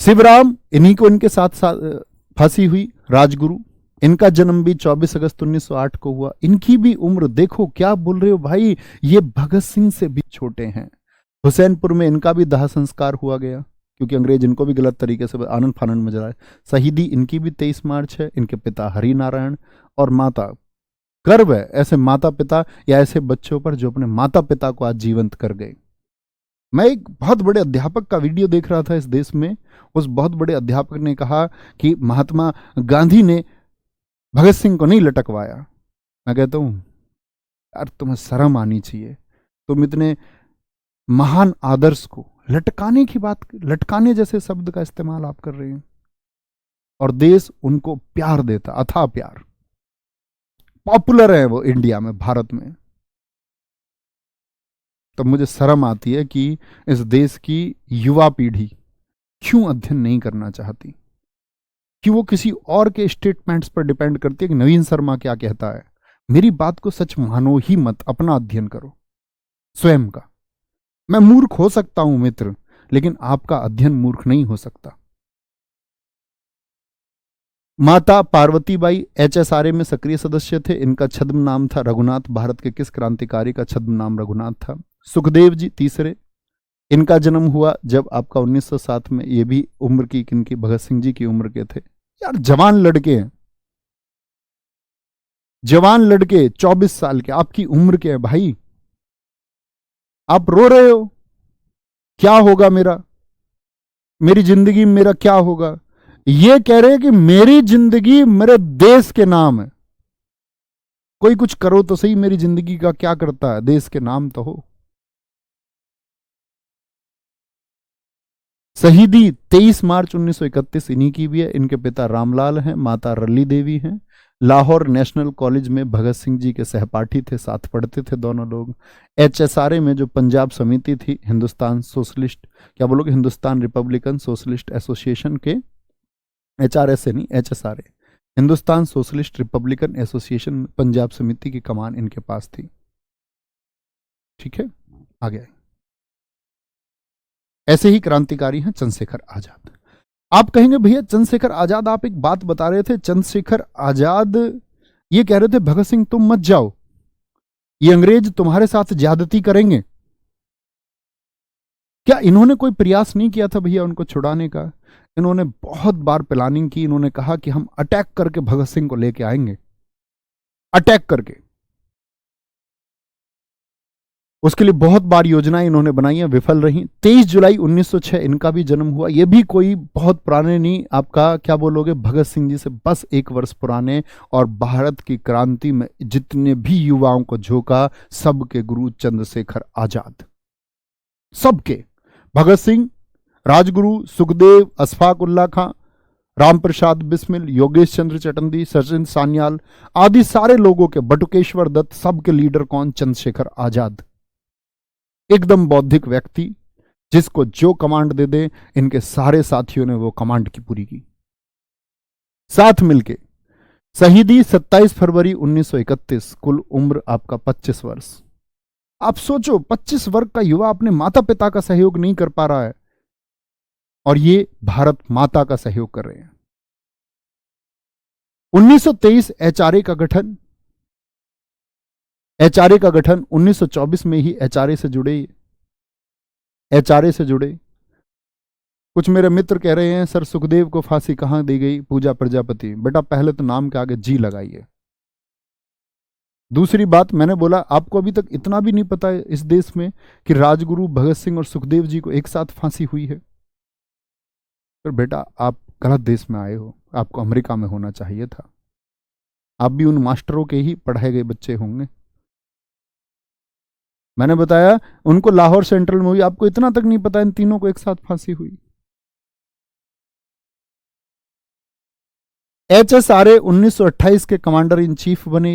शिवराम, इन्हीं को इनके साथ फांसी हुई। राजगुरु, इनका जन्म भी 24 अगस्त 1908 को हुआ। इनकी भी उम्र देखो, क्या बोल रहे हो भाई, ये भगत सिंह से भी छोटे हैं। हुसैनपुर में इनका भी दाह संस्कार हुआ गया, क्योंकि अंग्रेज इनको भी गलत तरीके से आनंद फानंद में जलाए। शहीदी इनकी भी 23 मार्च है। इनके पिता हरि नारायण और माता, गर्व है ऐसे माता पिता या ऐसे बच्चों पर जो अपने माता पिता को आज जीवंत कर गए। मैं एक बहुत बड़े अध्यापक का वीडियो देख रहा था इस देश में। उस बहुत बड़े अध्यापक ने कहा कि महात्मा गांधी ने भगत सिंह को नहीं लटकवाया। मैं कहता हूं यार, तुम्हें शर्म आनी चाहिए। तुम इतने महान आदर्श को लटकाने की बात, लटकाने जैसे शब्द का इस्तेमाल आप कर रहे हैं। और देश उनको प्यार देता, अथाह प्यार, पॉपुलर है वो इंडिया में, भारत में। तब मुझे शर्म आती है कि इस देश की युवा पीढ़ी क्यों अध्ययन नहीं करना चाहती, कि वो किसी और के स्टेटमेंट्स पर डिपेंड करती है कि नवीन शर्मा क्या कहता है। मेरी बात को सच मानो ही मत, अपना अध्ययन करो स्वयं का। मैं मूर्ख हो सकता हूं मित्र, लेकिन आपका अध्ययन मूर्ख नहीं हो सकता। माता पार्वतीबाई HSRA में सक्रिय सदस्य थे। इनका छद्म नाम था रघुनाथ। भारत के किस क्रांतिकारी का छद्म नाम रघुनाथ था? सुखदेव जी तीसरे। इनका जन्म हुआ जब आपका 1907 में। ये भी उम्र की किनकी? भगत सिंह जी की उम्र के थे। यार जवान लड़के हैं, जवान लड़के 24 साल के, आपकी उम्र के हैं भाई। आप रो रहे हो, क्या होगा मेरा, मेरी जिंदगी में मेरा क्या होगा। ये कह रहे हैं कि मेरी जिंदगी मेरे देश के नाम है। कोई कुछ करो तो सही, मेरी जिंदगी का क्या करता है, देश के नाम तो हो। शहीदी 23 मार्च 1931 इन्हीं की भी है। इनके पिता रामलाल हैं, माता रली देवी हैं। लाहौर नेशनल कॉलेज में भगत सिंह जी के सहपाठी थे, साथ पढ़ते थे दोनों लोग। HSRA में जो पंजाब समिति थी, हिंदुस्तान सोशलिस्ट, क्या बोलोगे, हिंदुस्तान रिपब्लिकन सोशलिस्ट एसोसिएशन के, HRSA नहीं, HSRA, Hindustan socialist Republican association, Punjab समिति की कमान इनके पास थी। ठीक है, आगे। ऐसे ही क्रांतिकारी हैं चंद्रशेखर आजाद। आप कहेंगे भैया चंद्रशेखर आजाद, आप एक बात बता रहे थे, चंद्रशेखर आजाद ये कह रहे थे भगत सिंह तुम मत जाओ, ये अंग्रेज तुम्हारे साथ ज्यादती करेंगे। क्या इन्होंने कोई प्रयास नहीं किया था भैया उनको छुड़ाने का? इन्होंने बहुत बार प्लानिंग की। इन्होंने कहा कि हम अटैक करके भगत सिंह को लेके आएंगे, अटैक करके। उसके लिए बहुत बार योजनाएं इन्होंने बनाई हैं, विफल रही। 23 जुलाई 1906 इनका भी जन्म हुआ। ये भी कोई बहुत पुराने नहीं, आपका क्या बोलोगे, भगत सिंह जी से बस 1 वर्ष पुराने। और भारत की क्रांति में जितने भी युवाओं को झोंका, सबके गुरु चंद्रशेखर आजाद, सबके। भगत सिंह, राजगुरु, सुखदेव, अशफाक उल्लाह खां, राम प्रसाद बिस्मिल, योगेश चंद्र चटर्जी, सचिन सान्याल आदि सारे लोगों के, बटुकेश्वर दत्त, सबके लीडर कौन? चंद्रशेखर आजाद। एकदम बौद्धिक व्यक्ति, जिसको जो कमांड दे दे, इनके सारे साथियों ने वो कमांड की पूरी की। साथ मिलके शहीदी 27 फरवरी 1931, कुल उम्र आपका 25 वर्ष। आप सोचो, 25 वर्ष का युवा अपने माता पिता का सहयोग नहीं कर पा रहा है, और ये भारत माता का सहयोग कर रहे हैं। 1923 एचआरए का गठन, एचआरए का गठन 1924 में ही एचआरए से जुड़े, एचआरए से जुड़े। कुछ मेरे मित्र कह रहे हैं सर सुखदेव को फांसी कहां दी गई? पूजा प्रजापति। बेटा पहले तो नाम के आगे जी लगाइए। दूसरी बात, मैंने बोला आपको अभी तक इतना भी नहीं पता है इस देश में कि राजगुरु भगत सिंह और सुखदेव जी को एक साथ फांसी हुई है। पर बेटा आप गलत देश में आए हो, आपको अमेरिका में होना चाहिए था। आप भी उन मास्टरों के ही पढ़ाए गए बच्चे होंगे। मैंने बताया उनको लाहौर सेंट्रल में हुई, आपको इतना तक नहीं पता इन तीनों को एक साथ फांसी हुई। एचएसआरए 1928 के कमांडर इन चीफ बने।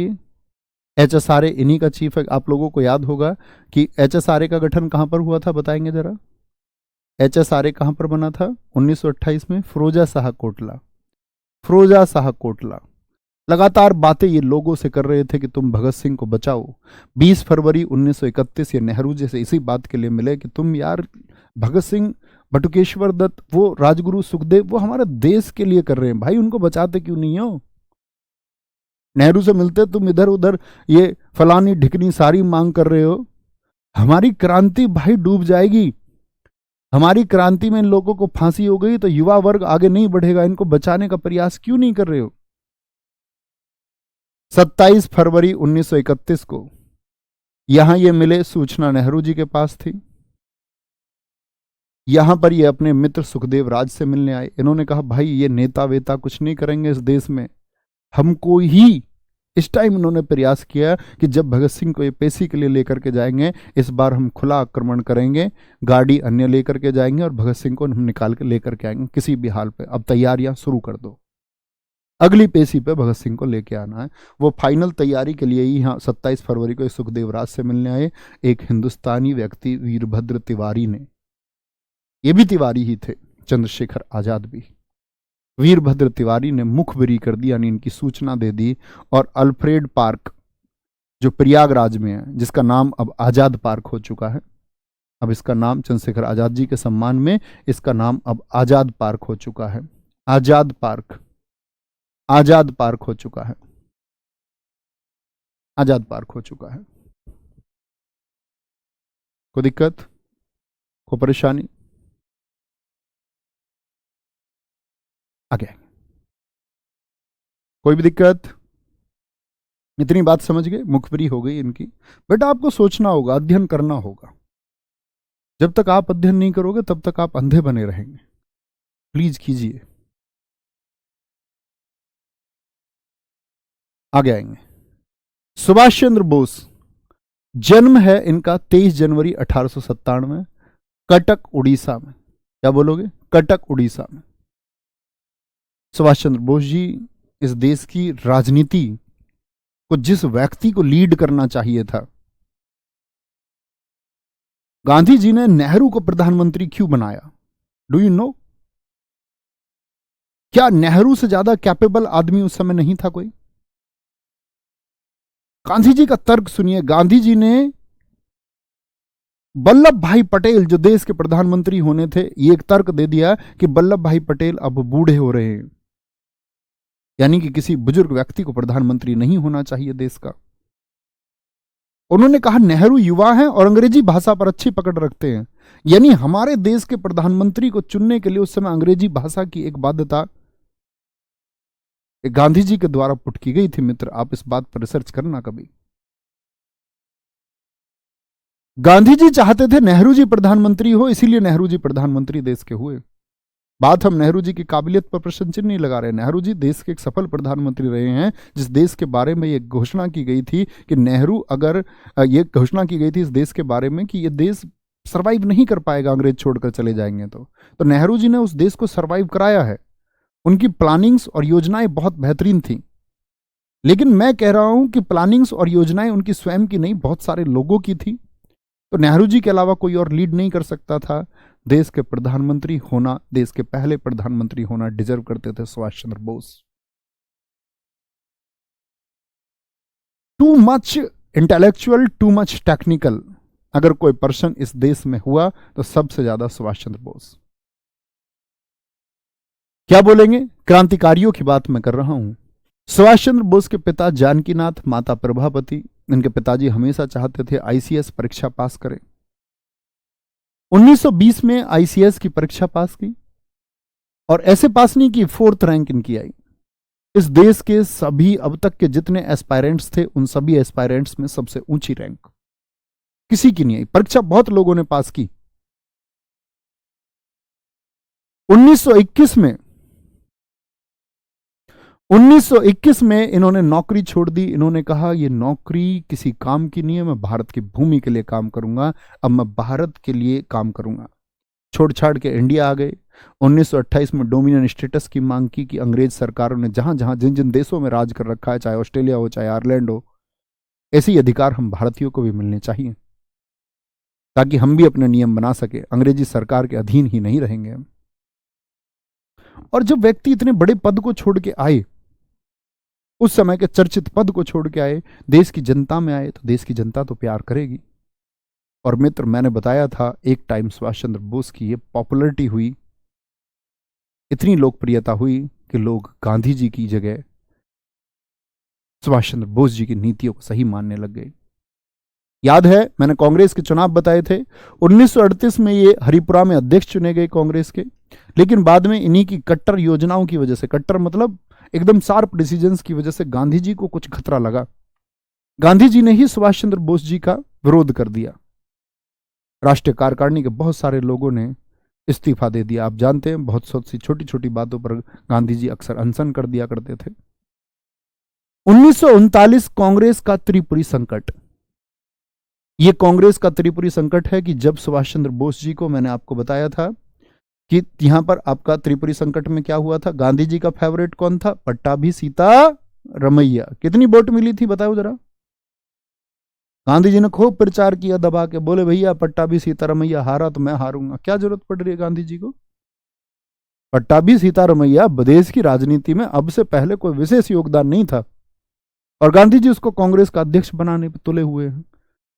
एचएसआरए इन्हीं का चीफ है। आप लोगों को याद होगा कि एचएसआरए का गठन कहां पर हुआ था, बताएंगे जरा? एचएसआरए कहां पर बना था 1928 में? फिरोजा शाह कोटला। फिरोजा शाह कोटला लगातार बातें ये लोगों से कर रहे थे कि तुम भगत सिंह को बचाओ। 20 फरवरी 1931 ये नेहरू जी से इसी बात के लिए मिले कि तुम यार भगत सिंह, बटुकेश्वर दत्त, वो राजगुरु सुखदेव, वो हमारे देश के लिए कर रहे हैं भाई, उनको बचाते क्यों नहीं हो? नेहरू से मिलते तुम इधर उधर ये फलानी ढिकनी सारी मांग कर रहे हो। हमारी क्रांति भाई डूब जाएगी। हमारी क्रांति में इन लोगों को फांसी हो गई तो युवा वर्ग आगे नहीं बढ़ेगा। इनको बचाने का प्रयास क्यों नहीं कर रहे हो? 27 फरवरी 1931 को यहां ये मिले। सूचना नेहरू जी के पास थी। यहां पर ये अपने मित्र सुखदेव राज से मिलने आए। इन्होंने कहा भाई ये नेता वेता कुछ नहीं करेंगे इस देश में, हमको ही। इस टाइम इन्होंने प्रयास किया कि जब भगत सिंह को ये पेशी के लिए लेकर के जाएंगे, इस बार हम खुला आक्रमण करेंगे, गाड़ी अन्य लेकर के जाएंगे और भगत सिंह को हम निकाल के लेकर के आएंगे किसी भी हाल पे। अब तैयारियां शुरू कर दो, अगली पेशी पे भगत सिंह को लेके आना है। वो फाइनल तैयारी के लिए ही यहाँ 27 फरवरी को सुखदेव राज से मिलने आए। एक हिंदुस्तानी व्यक्ति वीरभद्र तिवारी ने, ये भी तिवारी ही थे, चंद्रशेखर आजाद भी, वीरभद्र तिवारी ने मुखबिरी कर दी, यानी इनकी सूचना दे दी। और अल्फ्रेड पार्क जो प्रयागराज में है, जिसका नाम अब आजाद पार्क हो चुका है, अब इसका नाम चंद्रशेखर आजाद जी के सम्मान में इसका नाम अब आजाद पार्क हो चुका है। आजाद पार्क, आजाद पार्क हो चुका है, आजाद पार्क हो चुका है। कोई दिक्कत, कोई परेशानी? आगे कोई भी दिक्कत? इतनी बात समझ गए? मुखबिरी हो गई इनकी। बेटा आपको सोचना होगा, अध्ययन करना होगा। जब तक आप अध्ययन नहीं करोगे तब तक आप अंधे बने रहेंगे। प्लीज कीजिए। आगे आएंगे। सुभाष चंद्र बोस, जन्म है इनका 23 जनवरी 1897, कटक उड़ीसा में। क्या बोलोगे? कटक उड़ीसा में। सुभाष चंद्र बोस जी इस देश की राजनीति को जिस व्यक्ति को लीड करना चाहिए था, गांधी जी ने नेहरू को प्रधानमंत्री क्यों बनाया? Do you know? क्या नेहरू से ज्यादा कैपेबल आदमी उस समय नहीं था कोई? गांधी जी का तर्क सुनिए। गांधी जी ने वल्लभ भाई पटेल जो देश के प्रधानमंत्री होने थे, ये एक तर्क दे दिया कि वल्लभ भाई पटेल अब बूढ़े हो रहे हैं, यानी कि किसी बुजुर्ग व्यक्ति को प्रधानमंत्री नहीं होना चाहिए देश का। उन्होंने कहा नेहरू युवा हैं और अंग्रेजी भाषा पर अच्छी पकड़ रखते हैं, यानी हमारे देश के प्रधानमंत्री को चुनने के लिए उस समय अंग्रेजी भाषा की एक बाध्यता गांधी जी के द्वारा पुट की गई थी। मित्र आप इस बात पर रिसर्च करना कभी। गांधी जी चाहते थे नेहरू जी प्रधानमंत्री हो, इसीलिए नेहरू जी प्रधानमंत्री देश के हुए। बात हम नेहरू जी की काबिलियत पर प्रश्न चिन्ह नहीं लगा रहे। नेहरू जी देश के एक सफल प्रधानमंत्री रहे हैं, जिस देश के बारे में ये घोषणा की गई थी कि नेहरू, अगर ये घोषणा की गई थी इस देश के बारे में कि ये देश सरवाइव नहीं कर पाएगा अंग्रेज छोड़कर चले जाएंगे तो नेहरू जी ने उस देश को सरवाइव कराया है। उनकी प्लानिंग्स और योजनाएं बहुत बेहतरीन थी, लेकिन मैं कह रहा हूं कि प्लानिंग्स और योजनाएं उनकी स्वयं की नहीं, बहुत सारे लोगों की थी। तो नेहरू जी के अलावा कोई और लीड नहीं कर सकता था। देश के प्रधानमंत्री होना, देश के पहले प्रधानमंत्री होना डिजर्व करते थे Subhash Chandra Bose. Too much intellectual, too much technical अगर कोई पर्सन इस देश में हुआ तो सबसे ज्यादा सुभाष चंद्र बोस। क्या बोलेंगे? क्रांतिकारियों की बात मैं कर रहा हूं। सुभाष चंद्र बोस के पिता जानकीनाथ, माता प्रभावती, इनके पिताजी हमेशा चाहते थे आईसीएस परीक्षा पास करें। 1920 में आईसीएस की परीक्षा पास की और ऐसे पास नहीं की, 4th रैंक इनकी आई। इस देश के सभी अब तक के जितने एस्पायरेंट्स थे उन सभी एस्पायरेंट्स में सबसे ऊंची रैंक किसी की नहीं आई। परीक्षा बहुत लोगों ने पास की। 1921 में इन्होंने नौकरी छोड़ दी। इन्होंने कहा ये नौकरी किसी काम की नहीं है, मैं भारत की भूमि के लिए काम करूंगा, अब मैं भारत के लिए काम करूंगा। छोड़ छाड़ के इंडिया आ गए। 1928 में डोमिनियन स्टेटस की मांग की कि अंग्रेज सरकारों ने जहां जहां जिन जिन देशों में राज कर रखा है, चाहे ऑस्ट्रेलिया हो चाहे आयरलैंड हो, ऐसे ही अधिकार हम भारतीयों को भी मिलने चाहिए ताकि हम भी अपने नियम बना सके, अंग्रेजी सरकार के अधीन ही नहीं रहेंगे। और जब व्यक्ति इतने बड़े पद को छोड़ के आए, उस समय के चर्चित पद को छोड़ के आए, देश की जनता में आए, तो देश की जनता तो प्यार करेगी। और मित्र, मैंने बताया था एक टाइम सुभाष चंद्र बोस की ये पॉपुलैरिटी हुई, इतनी लोकप्रियता हुई कि लोग गांधी जी की जगह सुभाष चंद्र बोस जी की नीतियों को सही मानने लग गए। याद है मैंने कांग्रेस के चुनाव बताए थे। 1938 में ये हरिपुरा में अध्यक्ष चुने गए कांग्रेस के, लेकिन बाद में इन्हीं की कट्टर योजनाओं की वजह से, कट्टर मतलब एकदम शार्प डिसीजंस की वजह से गांधी जी को कुछ खतरा लगा। गांधी जी ने ही सुभाष चंद्र बोस जी का विरोध कर दिया। राष्ट्रीय कार्यकारिणी के बहुत सारे लोगों ने इस्तीफा दे दिया। आप जानते हैं बहुत सी छोटी छोटी बातों पर गांधी जी अक्सर अनशन कर दिया करते थे। 1939 कांग्रेस का त्रिपुरी संकट। यह कांग्रेस का त्रिपुरी संकट है कि जब सुभाष चंद्र बोस जी को, मैंने आपको बताया था कि यहां पर आपका त्रिपुरी संकट में क्या हुआ था, गांधी जी का फेवरेट कौन था? पट्टाभी सीता रमैया। कितनी वोट मिली थी बताओ जरा? गांधी जी ने खूब प्रचार किया दबा के, बोले भैया पट्टाभी सीतारमैया हारा तो मैं हारूंगा। क्या जरूरत पड़ रही है गांधी जी को? पट्टाभी सीतारमैया देश की राजनीति में अब से पहले कोई विशेष योगदान नहीं था, और गांधी जी उसको कांग्रेस का अध्यक्ष बनाने पर तुले हुए हैं।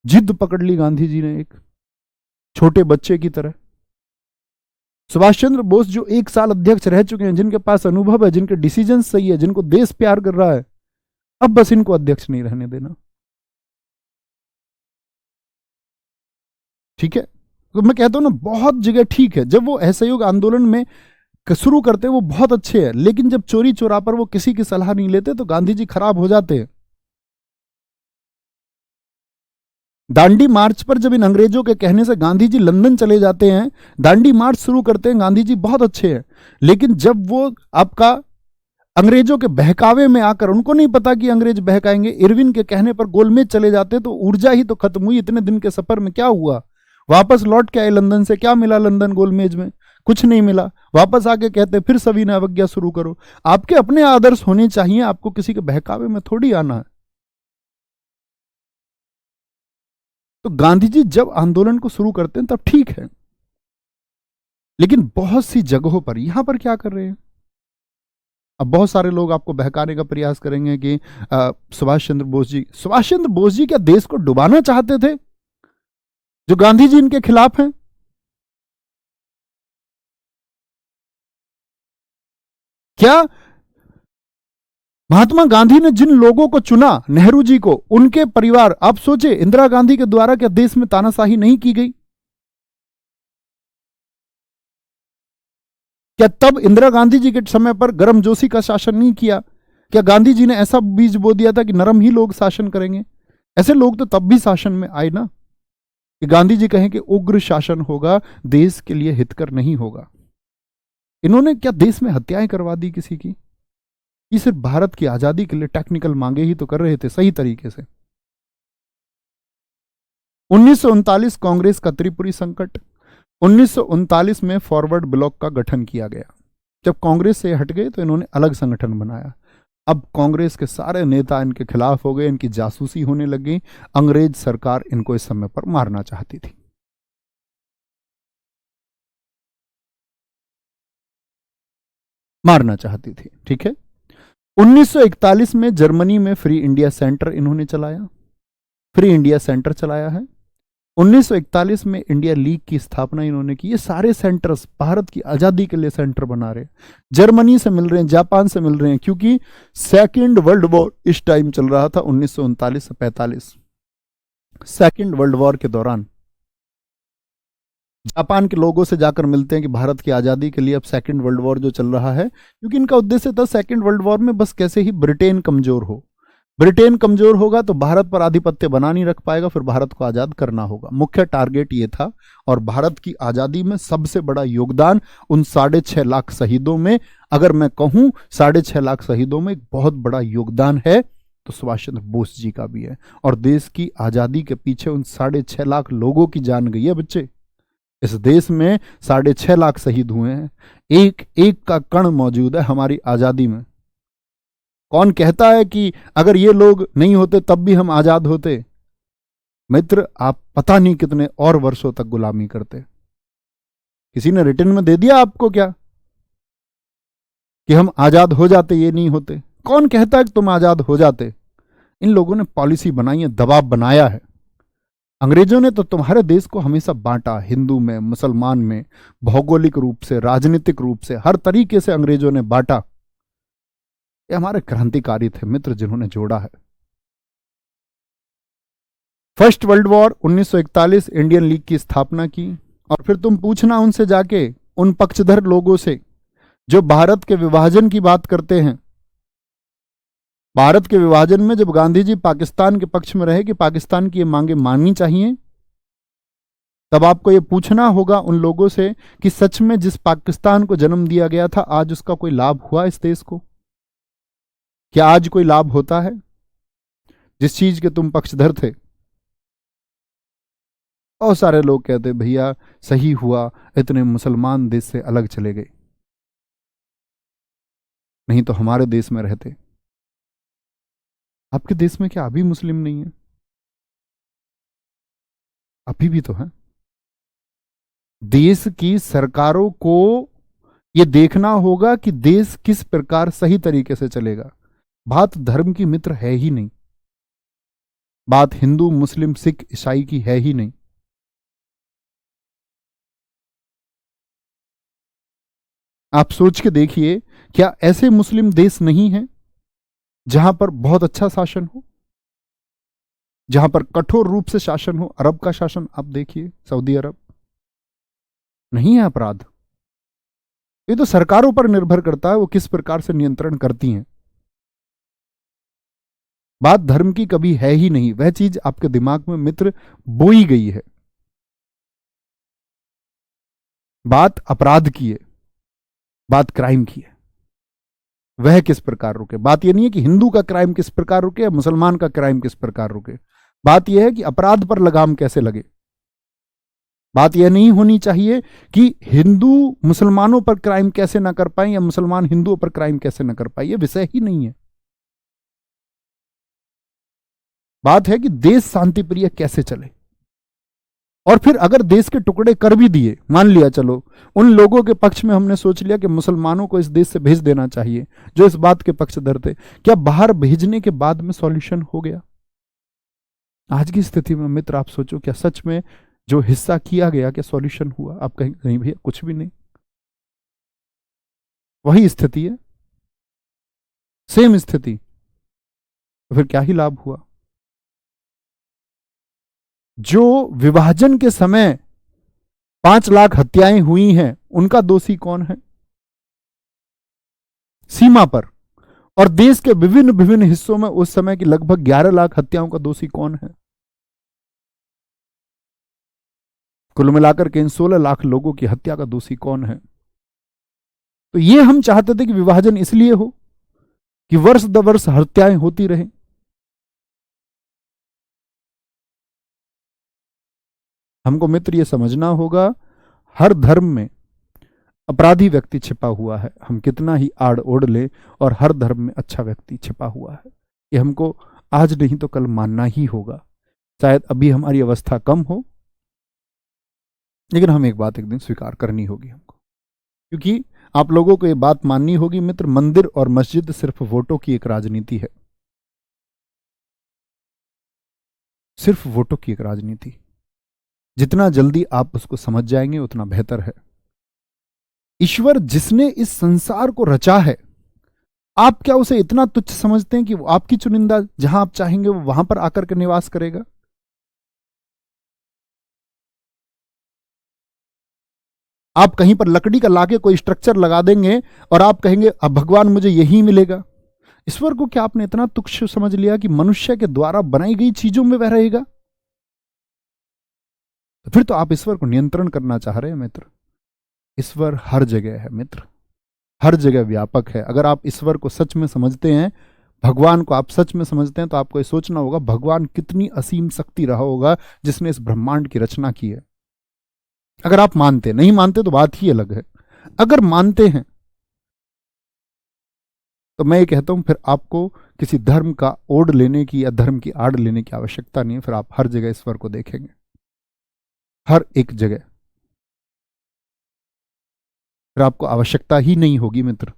जिद पकड़ ली गांधी जी ने एक छोटे बच्चे की तरह। सुभाष चंद्र बोस जो 1 साल अध्यक्ष रह चुके हैं, जिनके पास अनुभव है, जिनके डिसीजन सही है, जिनको देश प्यार कर रहा है, अब बस इनको अध्यक्ष नहीं रहने देना। ठीक है, तो मैं कहता हूं ना, बहुत जगह ठीक है, जब वो असहयोग आंदोलन में शुरू करते हैं वो बहुत अच्छे हैं, लेकिन जब चोरी चोरा पर वो किसी की सलाह नहीं लेते तो गांधी जी खराब हो जाते हैं। दांडी मार्च पर जब इन अंग्रेजों के कहने से गांधी जी लंदन चले जाते हैं, दांडी मार्च शुरू करते हैं, गांधी जी बहुत अच्छे हैं, लेकिन जब वो आपका अंग्रेजों के बहकावे में आकर, उनको नहीं पता कि अंग्रेज बहकाएंगे, इरविन के कहने पर गोलमेज चले जाते, तो ऊर्जा ही तो खत्म हुई। इतने दिन के सफर में क्या हुआ? वापस लौट के आए लंदन से, क्या मिला लंदन गोलमेज में? कुछ नहीं मिला। वापस आके कहते फिर सविनय अवज्ञा शुरू करो। आपके अपने आदर्श होने चाहिए, आपको किसी के बहकावे में थोड़ी आना है। तो गांधी जी जब आंदोलन को शुरू करते हैं तब ठीक है, लेकिन बहुत सी जगहों पर, यहां पर क्या कर रहे हैं? अब बहुत सारे लोग आपको बहकाने का प्रयास करेंगे कि सुभाष चंद्र बोस जी क्या देश को डुबाना चाहते थे जो गांधी जी इनके खिलाफ हैं? क्या महात्मा गांधी ने जिन लोगों को चुना, नेहरू जी को, उनके परिवार, आप सोचे इंदिरा गांधी के द्वारा क्या देश में तानाशाही नहीं की गई? क्या तब इंदिरा गांधी जी के समय पर गर्मजोशी का शासन नहीं किया? क्या गांधी जी ने ऐसा बीज बो दिया था कि नरम ही लोग शासन करेंगे? ऐसे लोग तो तब भी शासन में आए ना, कि गांधी जी कहें कि उग्र शासन होगा, देश के लिए हितकर नहीं होगा। इन्होंने क्या देश में हत्याएं करवा दी किसी की? ये सिर्फ भारत की आजादी के लिए टेक्निकल मांगे ही तो कर रहे थे सही तरीके से। 1939 कांग्रेस का त्रिपुरी संकट। 1939 में फॉरवर्ड ब्लॉक का गठन किया गया। जब कांग्रेस से हट गए तो इन्होंने अलग संगठन बनाया। अब कांग्रेस के सारे नेता इनके खिलाफ हो गए, इनकी जासूसी होने लगी। अंग्रेज सरकार इनको इस समय पर मारना चाहती थी। मारना चाहती थी, ठीक है। 1941 में जर्मनी में फ्री इंडिया सेंटर इन्होंने चलाया, फ्री इंडिया सेंटर चलाया है। 1941 में इंडिया लीग की स्थापना इन्होंने की। ये सारे सेंटर्स भारत की आजादी के लिए सेंटर बना रहे हैं। जर्मनी से मिल रहे हैं, जापान से मिल रहे हैं, क्योंकि सेकेंड वर्ल्ड वॉर इस टाइम चल रहा था, 1939 से 45। सेकेंड वर्ल्ड वॉर के दौरान जापान के लोगों से जाकर मिलते हैं कि भारत की आजादी के लिए अब सेकेंड वर्ल्ड वॉर जो चल रहा है, क्योंकि इनका उद्देश्य था सेकेंड वर्ल्ड वॉर में बस कैसे ही ब्रिटेन कमजोर हो। ब्रिटेन कमजोर होगा तो भारत पर आधिपत्य बना नहीं रख पाएगा, फिर भारत को आजाद करना होगा। मुख्य टारगेट ये था। और भारत की आजादी में सबसे बड़ा योगदान उन 6.5 लाख शहीदों में, अगर मैं कहूं 6.5 लाख शहीदों में एक बहुत बड़ा योगदान है तो सुभाष चंद्र बोस जी का भी है। और देश की आजादी के पीछे उन 6.5 लाख लोगों की जान गई है बच्चे। इस देश में 6.5 लाख शहीद हुए हैं। एक एक का कण मौजूद है हमारी आजादी में। कौन कहता है कि अगर ये लोग नहीं होते तब भी हम आजाद होते? मित्र, आप पता नहीं कितने और वर्षों तक गुलामी करते। किसी ने रिटर्न में दे दिया आपको क्या कि हम आजाद हो जाते, ये नहीं होते? कौन कहता है कि तुम आजाद हो जाते? इन लोगों ने पॉलिसी बनाई है, दबाव बनाया है। अंग्रेजों ने तो तुम्हारे देश को हमेशा बांटा, हिंदू में, मुसलमान में, भौगोलिक रूप से, राजनीतिक रूप से, हर तरीके से अंग्रेजों ने बांटा। ये हमारे क्रांतिकारी थे मित्र, जिन्होंने जोड़ा है। First world war 1941, Indian league की स्थापना की। और फिर तुम पूछना उनसे जाके, उन पक्षधर लोगों से जो भारत के विभाजन की बात करते हैं। भारत के विभाजन में जब गांधी जी पाकिस्तान के पक्ष में रहे कि पाकिस्तान की ये मांगे माननी चाहिए, तब आपको ये पूछना होगा उन लोगों से कि सच में जिस पाकिस्तान को जन्म दिया गया था, आज उसका कोई लाभ हुआ इस देश को? क्या आज कोई लाभ होता है जिस चीज के तुम पक्षधर थे? बहुत सारे लोग कहते भैया सही हुआ, इतने मुसलमान देश से अलग चले गए, नहीं तो हमारे देश में रहते। आपके देश में क्या अभी मुस्लिम नहीं है? अभी भी तो है। देश की सरकारों को यह देखना होगा कि देश किस प्रकार सही तरीके से चलेगा। बात धर्म की मित्र है ही नहीं, बात हिंदू मुस्लिम सिख ईसाई की है ही नहीं। आप सोच के देखिए, क्या ऐसे मुस्लिम देश नहीं हैं जहां पर बहुत अच्छा शासन हो, जहां पर कठोर रूप से शासन हो? अरब का शासन आप देखिए, सऊदी अरब, नहीं है अपराध। ये तो सरकारों पर निर्भर करता है वो किस प्रकार से नियंत्रण करती हैं। बात धर्म की कभी है ही नहीं, वह चीज आपके दिमाग में मित्र बोई गई है। बात अपराध की है, बात क्राइम की है, वह किस प्रकार रुके। बात यह नहीं है कि हिंदू का क्राइम किस प्रकार रुके या मुसलमान का क्राइम किस प्रकार रुके। बात यह है कि अपराध पर लगाम कैसे लगे। बात यह नहीं होनी चाहिए कि हिंदू मुसलमानों पर क्राइम कैसे ना कर पाए या मुसलमान हिंदुओं पर क्राइम कैसे ना कर पाए, यह विषय ही नहीं है। बात है कि देश शांति प्रिय कैसे चले। और फिर अगर देश के टुकड़े कर भी दिए, मान लिया चलो उन लोगों के पक्ष में हमने सोच लिया कि मुसलमानों को इस देश से भेज देना चाहिए जो इस बात के पक्षधर थे, क्या बाहर भेजने के बाद में सॉल्यूशन हो गया? आज की स्थिति में मित्र आप सोचो, क्या सच में जो हिस्सा किया गया क्या सॉल्यूशन हुआ? आप कहें नहीं भैया कुछ भी नहीं, वही स्थिति है, सेम स्थिति, तो फिर क्या ही लाभ हुआ? जो विभाजन के समय 5 लाख हत्याएं हुई हैं, उनका दोषी कौन है? सीमा पर और देश के विभिन्न विभिन्न हिस्सों में उस समय की लगभग 11 लाख हत्याओं का दोषी कौन है? कुल मिलाकर के इन 16 लाख लोगों की हत्या का दोषी कौन है? तो ये हम चाहते थे कि विभाजन इसलिए हो कि वर्ष द वर्ष हत्याएं होती रहे। हमको मित्र ये समझना होगा, हर धर्म में अपराधी व्यक्ति छिपा हुआ है। हम कितना ही आड़ ओढ़ ले और हर धर्म में अच्छा व्यक्ति छिपा हुआ है। ये हमको आज नहीं तो कल मानना ही होगा। शायद अभी हमारी अवस्था कम हो, लेकिन हम एक बात एक दिन स्वीकार करनी होगी हमको, क्योंकि आप लोगों को ये बात माननी होगी मित्र, मंदिर और मस्जिद सिर्फ वोटों की एक राजनीति है, सिर्फ वोटों की एक राजनीति। जितना जल्दी आप उसको समझ जाएंगे उतना बेहतर है। ईश्वर जिसने इस संसार को रचा है, आप क्या उसे इतना तुच्छ समझते हैं कि वो आपकी चुनिंदा जहां आप चाहेंगे वो वहां पर आकर के निवास करेगा? आप कहीं पर लकड़ी का लाके कोई स्ट्रक्चर लगा देंगे और आप कहेंगे अब भगवान मुझे यही मिलेगा। ईश्वर को क्या आपने इतना तुच्छ समझ लिया कि मनुष्य के द्वारा बनाई गई चीजों में वह रहेगा? तो फिर तो आप ईश्वर को नियंत्रण करना चाह रहे हैं मित्र। ईश्वर हर जगह है मित्र, हर जगह व्यापक है। अगर आप ईश्वर को सच में समझते हैं, भगवान को आप सच में समझते हैं, तो आपको ये सोचना होगा भगवान कितनी असीम शक्ति रहा होगा जिसने इस ब्रह्मांड की रचना की है। अगर आप मानते, नहीं मानते तो बात ही अलग है। अगर मानते हैं तो मैं ये कहता हूं फिर आपको किसी धर्म का ओढ़ लेने की या धर्म की आड़ लेने की आवश्यकता नहीं है। फिर आप हर जगह ईश्वर को देखेंगे, हर एक जगह। फिर आपको आवश्यकता ही नहीं होगी मित्र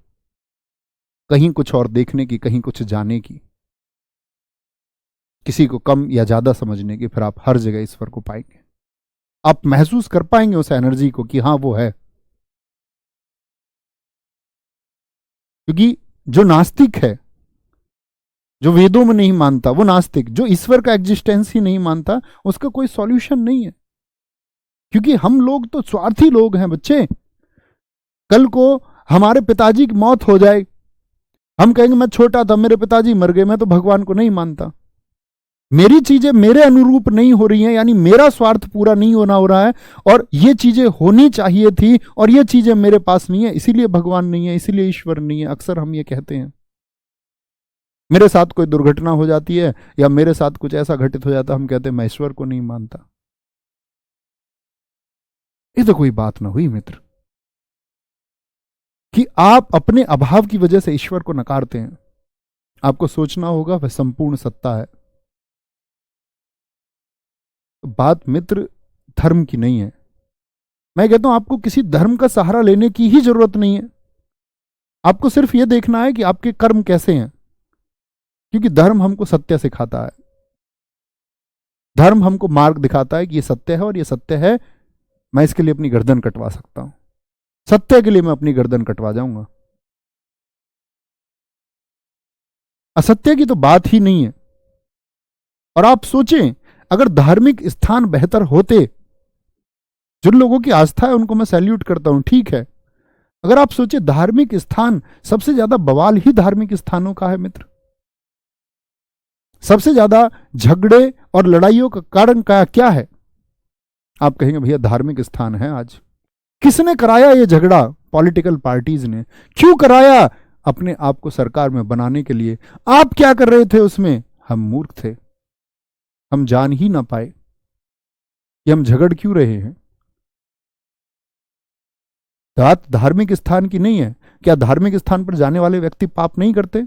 कहीं कुछ और देखने की, कहीं कुछ जाने की, किसी को कम या ज्यादा समझने की। फिर आप हर जगह ईश्वर को पाएंगे। आप महसूस कर पाएंगे उस एनर्जी को कि हाँ वो है। क्योंकि जो नास्तिक है, जो वेदों में नहीं मानता, वो नास्तिक। जो ईश्वर का एग्जिस्टेंस ही नहीं मानता, उसका कोई सॉल्यूशन नहीं है। क्योंकि हम लोग तो स्वार्थी लोग हैं बच्चे। कल को हमारे पिताजी की मौत हो जाए, हम कहेंगे मैं छोटा था, मेरे पिताजी मर गए, मैं तो भगवान को नहीं मानता। मेरी चीजें मेरे अनुरूप नहीं हो रही हैं, यानी मेरा स्वार्थ पूरा नहीं होना हो रहा है, और ये चीजें होनी चाहिए थी और ये चीजें मेरे पास नहीं है, इसीलिए भगवान नहीं है, इसीलिए ईश्वर नहीं है। अक्सर हम ये कहते हैं। मेरे साथ कोई दुर्घटना हो जाती है या मेरे साथ कुछ ऐसा घटित हो जाता है, हम कहते हैं मैं ईश्वर को नहीं मानता। ये तो कोई बात ना हुई मित्र कि आप अपने अभाव की वजह से ईश्वर को नकारते हैं। आपको सोचना होगा वह संपूर्ण सत्ता है। बात मित्र धर्म की नहीं है। मैं कहता हूं आपको किसी धर्म का सहारा लेने की ही जरूरत नहीं है। आपको सिर्फ यह देखना है कि आपके कर्म कैसे हैं, क्योंकि धर्म हमको सत्य सिखाता है। धर्म हमको मार्ग दिखाता है कि ये सत्य है और ये सत्य है, मैं इसके लिए अपनी गर्दन कटवा सकता हूं। सत्य के लिए मैं अपनी गर्दन कटवा जाऊंगा। असत्य की तो बात ही नहीं है। और आप सोचें, अगर धार्मिक स्थान बेहतर होते, जिन लोगों की आस्था है उनको मैं सैल्यूट करता हूं, ठीक है। अगर आप सोचे धार्मिक स्थान, सबसे ज्यादा बवाल ही धार्मिक स्थानों का है मित्र। सबसे ज्यादा झगड़े और लड़ाइयों का कारण क्या है? आप कहेंगे भैया धार्मिक स्थान है। आज किसने कराया ये झगड़ा? पॉलिटिकल पार्टीज ने। क्यों कराया? अपने आप को सरकार में बनाने के लिए। आप क्या कर रहे थे उसमें? हम मूर्ख थे, हम जान ही ना पाए कि हम झगड़ क्यों रहे हैं। बात धार्मिक स्थान की नहीं है। क्या धार्मिक स्थान पर जाने वाले व्यक्ति पाप नहीं करते?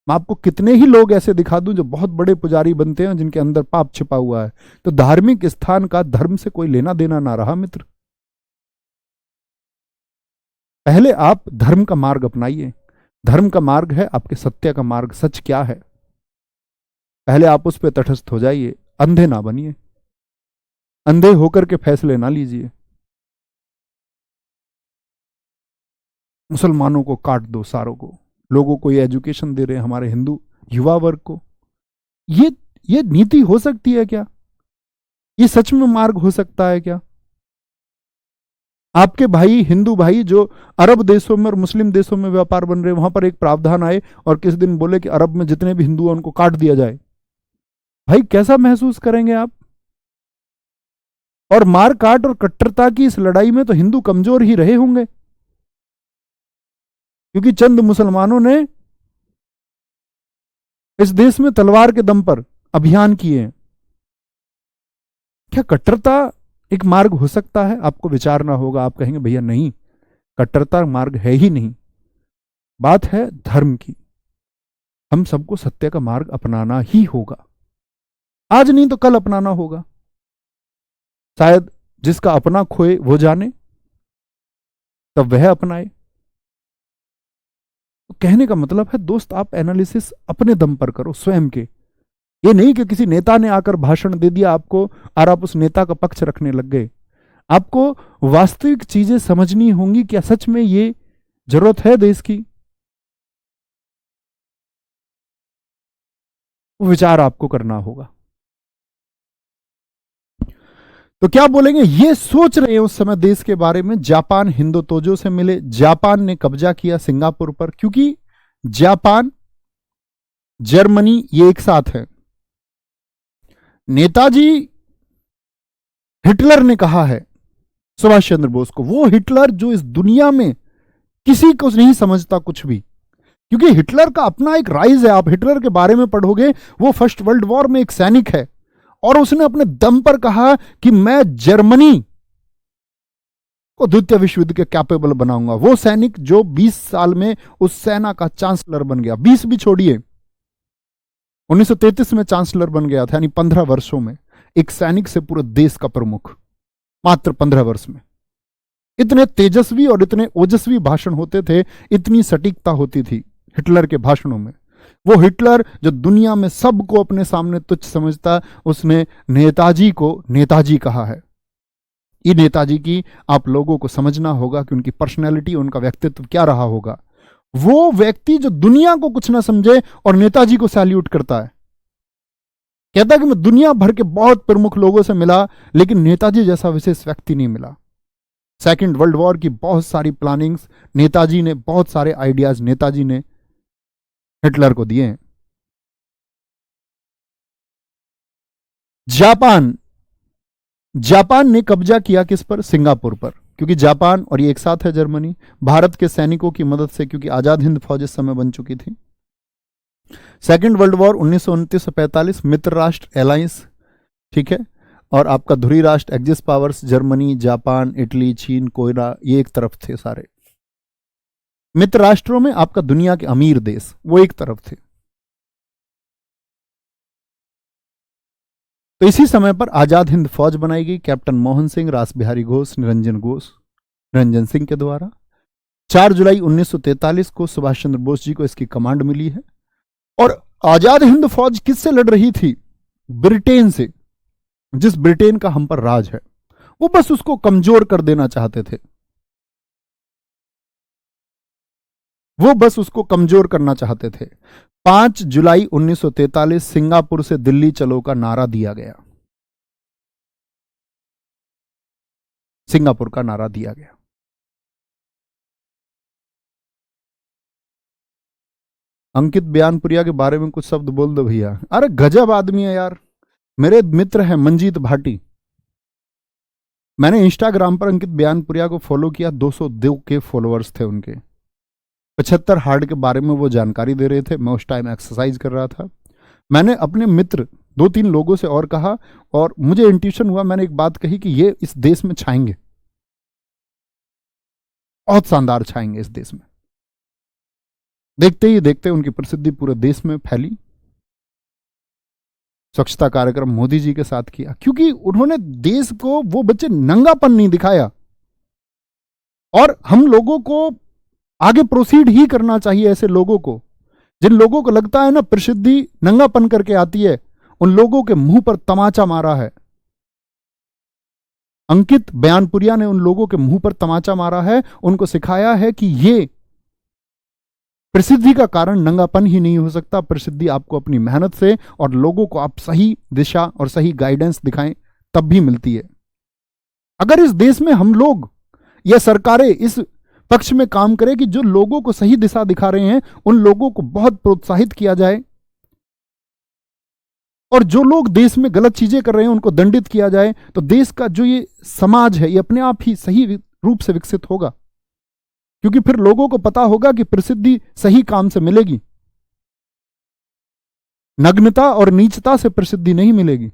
मैं आपको कितने ही लोग ऐसे दिखा दूं जो बहुत बड़े पुजारी बनते हैं, जिनके अंदर पाप छिपा हुआ है। तो धार्मिक स्थान का धर्म से कोई लेना देना ना रहा मित्र। पहले आप धर्म का मार्ग अपनाइए। धर्म का मार्ग है आपके सत्य का मार्ग। सच क्या है, पहले आप उस पर तटस्थ हो जाइए। अंधे ना बनिए, अंधे होकर के फैसले ना लीजिए। मुसलमानों को काट दो सारों को, लोगों को ये एजुकेशन दे रहे हैं, हमारे हिंदू युवा वर्ग को। ये नीति हो सकती है क्या? ये सच में मार्ग हो सकता है क्या? आपके भाई, हिंदू भाई जो अरब देशों में और मुस्लिम देशों में व्यापार बन रहे हैं, वहां पर एक प्रावधान आए और किस दिन बोले कि अरब में जितने भी हिंदू हैं उनको काट दिया जाए। भाई कैसा महसूस करेंगे आप? और मार काट और कट्टरता की इस लड़ाई में तो हिंदू कमजोर ही रहे होंगे, क्योंकि चंद मुसलमानों ने इस देश में तलवार के दम पर अभियान किए हैं। क्या कट्टरता एक मार्ग हो सकता है? आपको विचारना होगा। आप कहेंगे भैया नहीं, कट्टरता मार्ग है ही नहीं, बात है धर्म की। हम सबको सत्य का मार्ग अपनाना ही होगा, आज नहीं तो कल अपनाना होगा। शायद जिसका अपना खोए वो जाने, तब वह अपनाए। तो कहने का मतलब है दोस्त, आप एनालिसिस अपने दम पर करो, स्वयं के। ये नहीं कि किसी नेता ने आकर भाषण दे दिया आपको और आप उस नेता का पक्ष रखने लग गए। आपको वास्तविक चीजें समझनी होंगी, क्या सच में ये जरूरत है देश की? वो विचार आपको करना होगा। तो क्या बोलेंगे, ये सोच रहे हैं उस समय देश के बारे में। जापान हिंदुतोजो से मिले, जापान ने कब्जा किया सिंगापुर पर, क्योंकि जापान जर्मनी ये एक साथ है। नेताजी हिटलर ने कहा है सुभाष चंद्र बोस को, वो हिटलर जो इस दुनिया में किसी को नहीं समझता कुछ भी, क्योंकि हिटलर का अपना एक राइज है। आप हिटलर के बारे में पढ़ोगे, वो फर्स्ट वर्ल्ड वॉर में एक सैनिक है और उसने अपने दम पर कहा कि मैं जर्मनी को द्वितीय विश्व युद्ध के कैपेबल बनाऊंगा। वो सैनिक जो 20 साल में उस सेना का चांसलर बन गया, 20 भी छोड़िए, 1933 में चांसलर बन गया था, यानी 15 वर्षों में एक सैनिक से पूरे देश का प्रमुख, मात्र 15 वर्ष में। इतने तेजस्वी और इतने ओजस्वी भाषण होते थे, इतनी सटीकता होती थी हिटलर के भाषणों में। वो हिटलर जो दुनिया में सबको अपने सामने तुच्छ समझता, उसने नेताजी को नेताजी कहा है। ये नेताजी की आप लोगों को समझना होगा कि उनकी पर्सनैलिटी, उनका व्यक्तित्व क्या रहा होगा। वो व्यक्ति जो दुनिया को कुछ ना समझे और नेताजी को सैल्यूट करता है, कहता है कि मैं दुनिया भर के बहुत प्रमुख लोगों से मिला, लेकिन नेताजी जैसा विशेष व्यक्ति नहीं मिला। सेकेंड वर्ल्ड वॉर की बहुत सारी प्लानिंग्स नेताजी ने, बहुत सारे आइडियाज नेताजी ने हिटलर को दिए हैं। जापान ने कब्जा किया किस पर? सिंगापुर पर, क्योंकि जापान और ये एक साथ है जर्मनी, भारत के सैनिकों की मदद से, क्योंकि आजाद हिंद फौज इस समय बन चुकी थी। सेकेंड वर्ल्ड वॉर 1929 से 45, मित्र राष्ट्र एलायंस, ठीक है, और आपका धुरी राष्ट्र axis powers, Germany, Japan, Italy, चीन, कोरिया, ये एक तरफ थे सारे। मित्र राष्ट्रों में आपका दुनिया के अमीर देश, वो एक तरफ थे। तो इसी समय पर आजाद हिंद फौज बनाई गई, कैप्टन मोहन सिंह, रास बिहारी घोष, निरंजन सिंह के द्वारा। 4 जुलाई 1943 को सुभाष चंद्र बोस जी को इसकी कमांड मिली है। और आजाद हिंद फौज किससे लड़ रही थी? ब्रिटेन से, जिस ब्रिटेन का हम पर राज है। वो बस उसको कमजोर कर देना चाहते थे, वो बस उसको कमजोर करना चाहते थे। 5 जुलाई 1943 सिंगापुर से दिल्ली चलो का नारा दिया गया, सिंगापुर का नारा दिया गया। अंकित बयानपुरिया के बारे में कुछ शब्द बोल दो भैया। अरे गजब आदमी है यार, मेरे मित्र हैं मंजीत भाटी। मैंने इंस्टाग्राम पर अंकित बयानपुरिया को फॉलो किया, 202 के फॉलोअर्स थे उनके। 75 हार्ड के बारे में वो जानकारी दे रहे थे, मैं उस टाइम एक्सरसाइज कर रहा था। मैंने अपने मित्र 2-3 लोगों से और कहा, और मुझे इंट्यूशन हुआ, मैंने एक बात कही कि ये इस देश में छाएंगे, बहुत शानदार छाएंगे इस देश में। देखते ही देखते उनकी प्रसिद्धि पूरे देश में फैली। स्वच्छता कार्यक्रम मोदी जी के साथ किया, क्योंकि उन्होंने देश को, वो बच्चे नंगापन नहीं दिखाया। और हम लोगों को आगे प्रोसीड ही करना चाहिए ऐसे लोगों को। जिन लोगों को लगता है ना प्रसिद्धि नंगापन करके आती है, उन लोगों के मुंह पर तमाचा मारा है। अंकित बयानपुरिया ने उन लोगों के मुंह पर तमाचा मारा है, उनको सिखाया है कि ये प्रसिद्धि का कारण नंगापन ही नहीं हो सकता। प्रसिद्धि आपको अपनी मेहनत से और लोगों को आप सही दिशा और सही गाइडेंस दिखाएं, तब भी मिलती है। अगर इस देश में हम लोग या सरकारें इस पक्ष में काम करें कि जो लोगों को सही दिशा दिखा रहे हैं, उन लोगों को बहुत प्रोत्साहित किया जाए, और जो लोग देश में गलत चीजें कर रहे हैं उनको दंडित किया जाए, तो देश का जो ये समाज है, ये अपने आप ही सही रूप से विकसित होगा। क्योंकि फिर लोगों को पता होगा कि प्रसिद्धि सही काम से मिलेगी, नग्नता और नीचता से प्रसिद्धि नहीं मिलेगी।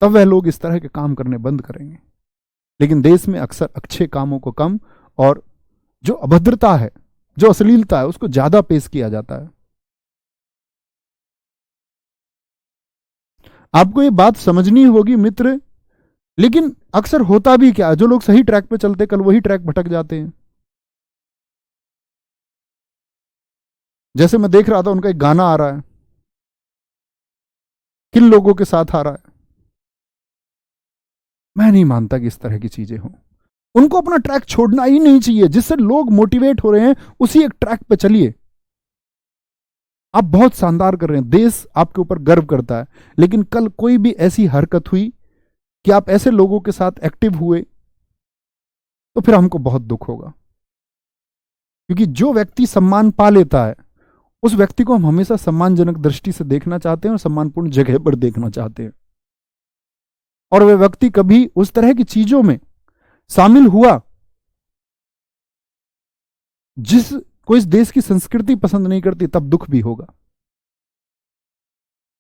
तब वह लोग इस तरह के काम करने बंद करेंगे। लेकिन देश में अक्सर अच्छे कामों को कम और जो अभद्रता है, जो अश्लीलता है, उसको ज्यादा पेश किया जाता है। आपको ये बात समझनी होगी मित्र। लेकिन अक्सर होता भी क्या, जो लोग सही ट्रैक पे चलते कल वही ट्रैक भटक जाते हैं। जैसे मैं देख रहा था, उनका एक गाना आ रहा है, किन लोगों के साथ आ रहा है। मैं नहीं मानता कि इस तरह की चीजें हों। उनको अपना ट्रैक छोड़ना ही नहीं चाहिए। जिससे लोग मोटिवेट हो रहे हैं उसी एक ट्रैक पे चलिए। आप बहुत शानदार कर रहे हैं, देश आपके ऊपर गर्व करता है। लेकिन कल कोई भी ऐसी हरकत हुई कि आप ऐसे लोगों के साथ एक्टिव हुए, तो फिर हमको बहुत दुख होगा। क्योंकि जो व्यक्ति सम्मान पा लेता है, उस व्यक्ति को हम हमेशा सम्मानजनक दृष्टि से देखना चाहते हैं और सम्मानपूर्ण जगह पर देखना चाहते हैं। और वह व्यक्ति कभी उस तरह की चीजों में शामिल हुआ जिसको इस देश की संस्कृति पसंद नहीं करती, तब दुख भी होगा।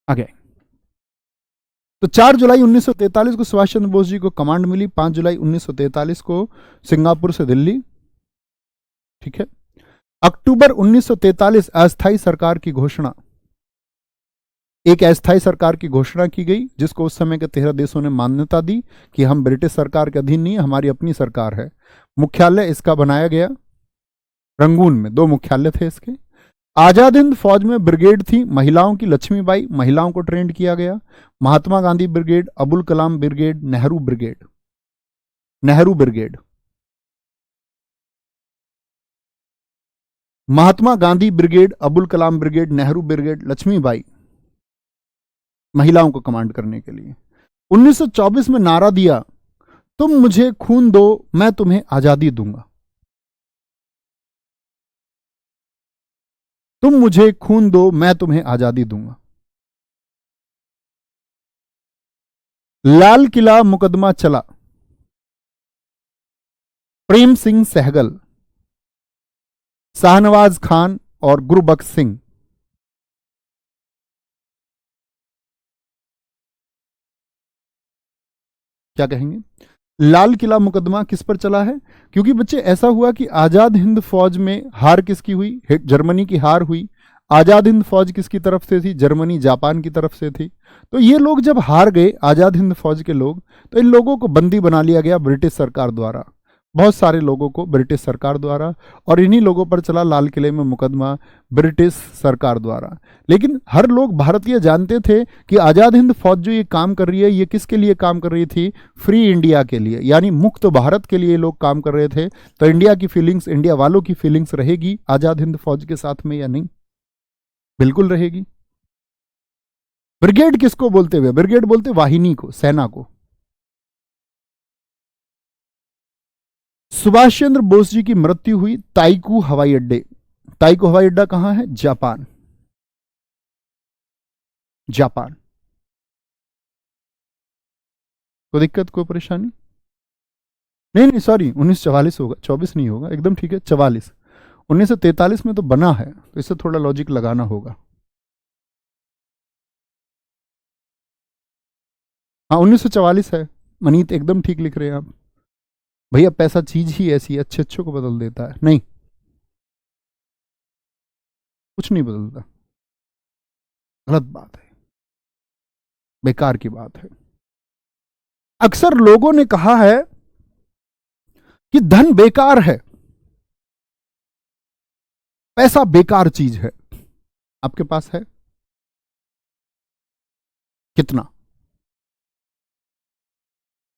आगे तो 4 जुलाई 1943 को सुभाष चंद्र बोस जी को कमांड मिली। 5 जुलाई 1943 को सिंगापुर से दिल्ली। ठीक है। अक्टूबर 1943 अस्थायी सरकार की घोषणा। एक अस्थायी सरकार की घोषणा की गई, जिसको उस समय के 13 देशों ने मान्यता दी कि हम ब्रिटिश सरकार के अधीन नहीं है, हमारी अपनी सरकार है। मुख्यालय इसका बनाया गया रंगून में, 2 मुख्यालय थे इसके। आजाद हिंद फौज में ब्रिगेड थी महिलाओं की, लक्ष्मीबाई, महिलाओं को ट्रेंड किया गया। Mahatma Gandhi brigade, Abul Kalam brigade, Nehru brigade. Nehru brigade, Mahatma Gandhi brigade, Abul Kalam brigade, Nehru brigade, Lakshmibai, महिलाओं को कमांड करने के लिए। 1924 में नारा दिया, तुम मुझे खून दो मैं तुम्हें आजादी दूंगा। तुम मुझे खून दो मैं तुम्हें आजादी दूंगा। लाल किला मुकदमा चला। प्रेम सिंह सहगल, शाहनवाज खान और गुरबख्श सिंह। क्या कहेंगे? लाल किला मुकदमा किस पर चला है? क्योंकि बच्चे ऐसा हुआ कि आजाद हिंद फौज में हार किसकी हुई? जर्मनी की हार हुई। आजाद हिंद फौज किसकी तरफ से थी? जर्मनी जापान की तरफ से थी। तो ये लोग जब हार गए, आजाद हिंद फौज के लोग, तो इन लोगों को बंदी बना लिया गया ब्रिटिश सरकार द्वारा, बहुत सारे लोगों को ब्रिटिश सरकार द्वारा। और इन्हीं लोगों पर चला लाल किले में मुकदमा ब्रिटिश सरकार द्वारा। लेकिन हर लोग भारतीय जानते थे कि आजाद हिंद फौज जो ये काम कर रही है, ये किसके लिए काम कर रही थी? फ्री इंडिया के लिए, यानी मुक्त भारत के लिए लोग काम कर रहे थे। तो इंडिया की फीलिंग्स, इंडिया वालों की फीलिंग्स रहेगी आजाद हिंद फौज के साथ में या नहीं? बिल्कुल रहेगी। ब्रिगेड किसको बोलते हुए? ब्रिगेड बोलते वाहिनी को, सेना को। सुभाष चंद्र बोस जी की मृत्यु हुई ताइकू हवाई अड्डे। ताइकू हवाई अड्डा कहां है? जापान। जापान। कोई दिक्कत, कोई परेशानी? नहीं नहीं सॉरी, 1944 होगा, 24 नहीं होगा, एकदम ठीक है, 44। 1943 में तो बना है, तो इससे थोड़ा लॉजिक लगाना होगा। हाँ 1944 है। मनीत एकदम ठीक लिख रहे हैं आप। भैया पैसा चीज ही ऐसी है, अच्छे अच्छों को बदल देता है। नहीं, कुछ नहीं बदलता। गलत बात है, बेकार की बात है। अक्सर लोगों ने कहा है कि धन बेकार है, पैसा बेकार चीज है। आपके पास है कितना?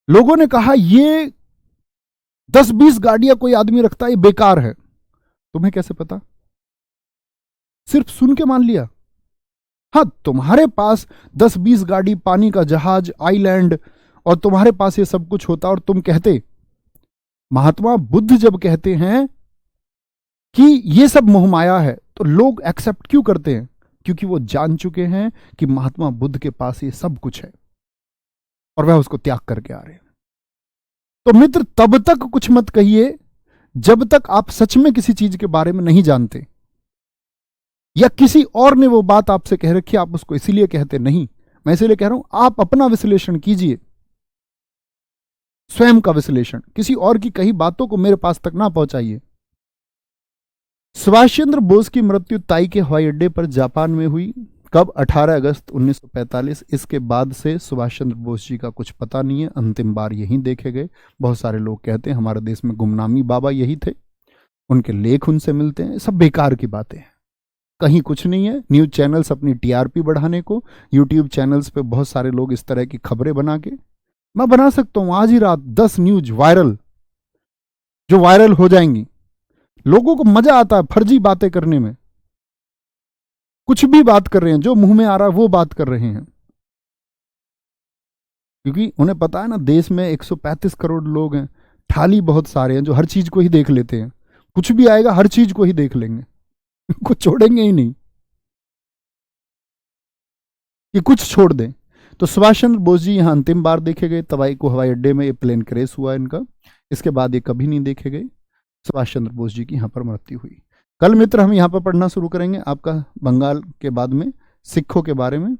लोगों ने कहा ये 10-20 गाड़ियां कोई आदमी रखता है, ये बेकार है। तुम्हें कैसे पता? सिर्फ सुन के मान लिया। हाँ, तुम्हारे पास 10-20 गाड़ी, पानी का जहाज, आइलैंड, और तुम्हारे पास ये सब कुछ होता और तुम कहते। महात्मा बुद्ध जब कहते हैं कि ये सब मोहमाया है, तो लोग एक्सेप्ट क्यों करते हैं? क्योंकि वो जान चुके हैं कि महात्मा बुद्ध के पास ये सब कुछ है और वह उसको त्याग करके आ रहे हैं। तो मित्र, तब तक कुछ मत कहिए जब तक आप सच में किसी चीज के बारे में नहीं जानते, या किसी और ने वो बात आपसे कह रखी, आप उसको इसीलिए कहते नहीं। मैं इसीलिए कह रहा हूं, आप अपना विश्लेषण कीजिए। स्वयं का विश्लेषण, किसी और की कही बातों को मेरे पास तक ना पहुंचाइए। सुभाष चंद्र बोस की मृत्यु ताई के हवाई अड्डे पर जापान में हुई। कब? 18 अगस्त 1945। इसके बाद से सुभाष चंद्र बोस जी का कुछ पता नहीं है, अंतिम बार यहीं देखे गए। बहुत सारे लोग कहते हैं हमारे देश में गुमनामी बाबा यही थे, उनके लेख उनसे मिलते हैं। सब बेकार की बातें हैं, कहीं कुछ नहीं है। न्यूज चैनल्स अपनी टीआरपी बढ़ाने को, यूट्यूब चैनल्स पे बहुत सारे लोग इस तरह की खबरें बना के, मैं बना सकता हूं आज ही रात 10 न्यूज वायरल, जो वायरल हो जाएंगी। लोगों को मजा आता है फर्जी बातें करने में, कुछ भी बात कर रहे हैं, जो मुंह में आ रहा है वो बात कर रहे हैं, क्योंकि उन्हें पता है ना देश में 135 करोड़ लोग हैं, ठाली बहुत सारे हैं जो हर चीज को ही देख लेते हैं। कुछ भी आएगा हर चीज को ही देख लेंगे, कुछ छोड़ेंगे ही नहीं कि कुछ छोड़ दें। तो सुभाष चंद्र बोस जी यहाँ अंतिम बार देखे गए, तवाई को हवाई अड्डे में ये प्लेन क्रैश हुआ इनका। इसके बाद ये कभी नहीं देखे गए। सुभाष चंद्र बोस जी की यहाँ पर मृत्यु हुई। कल मित्र हम यहाँ पर पढ़ना शुरू करेंगे आपका बंगाल के बाद में सिखों के बारे में,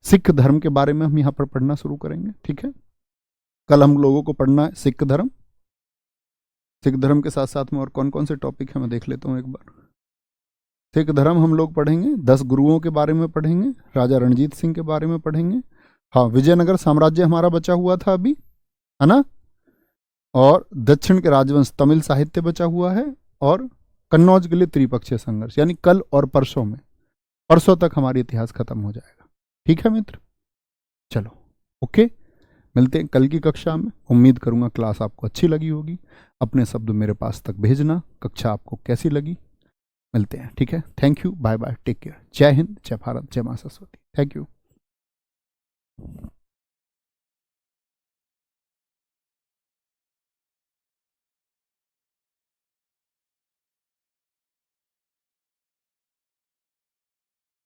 सिख धर्म के बारे में हम यहाँ पर पढ़ना शुरू करेंगे। ठीक है, कल हम लोगों को पढ़ना है सिख धर्म। सिख धर्म के साथ साथ में और कौन कौन से टॉपिक है मैं देख लेता हूँ एक बार। सिख धर्म हम लोग पढ़ेंगे, 10 गुरुओं के बारे में पढ़ेंगे, राजा रणजीत सिंह के बारे में पढ़ेंगे। हाँ, विजयनगर साम्राज्य हमारा बचा हुआ था अभी, है ना, और दक्षिण के राजवंश तमिल साहित्य बचा हुआ है, और कन्नौज के लिए त्रिपक्षीय संघर्ष। यानी कल और परसों में, परसों तक हमारा इतिहास खत्म हो जाएगा। ठीक है मित्र, चलो ओके, मिलते हैं कल की कक्षा में। उम्मीद करूंगा क्लास आपको अच्छी लगी होगी। अपने शब्द मेरे पास तक भेजना, कक्षा आपको कैसी लगी। मिलते हैं, ठीक है, thank you, bye bye, take care, जय हिंद, जय भारत, जय मां सरस्वती, थैंक यू।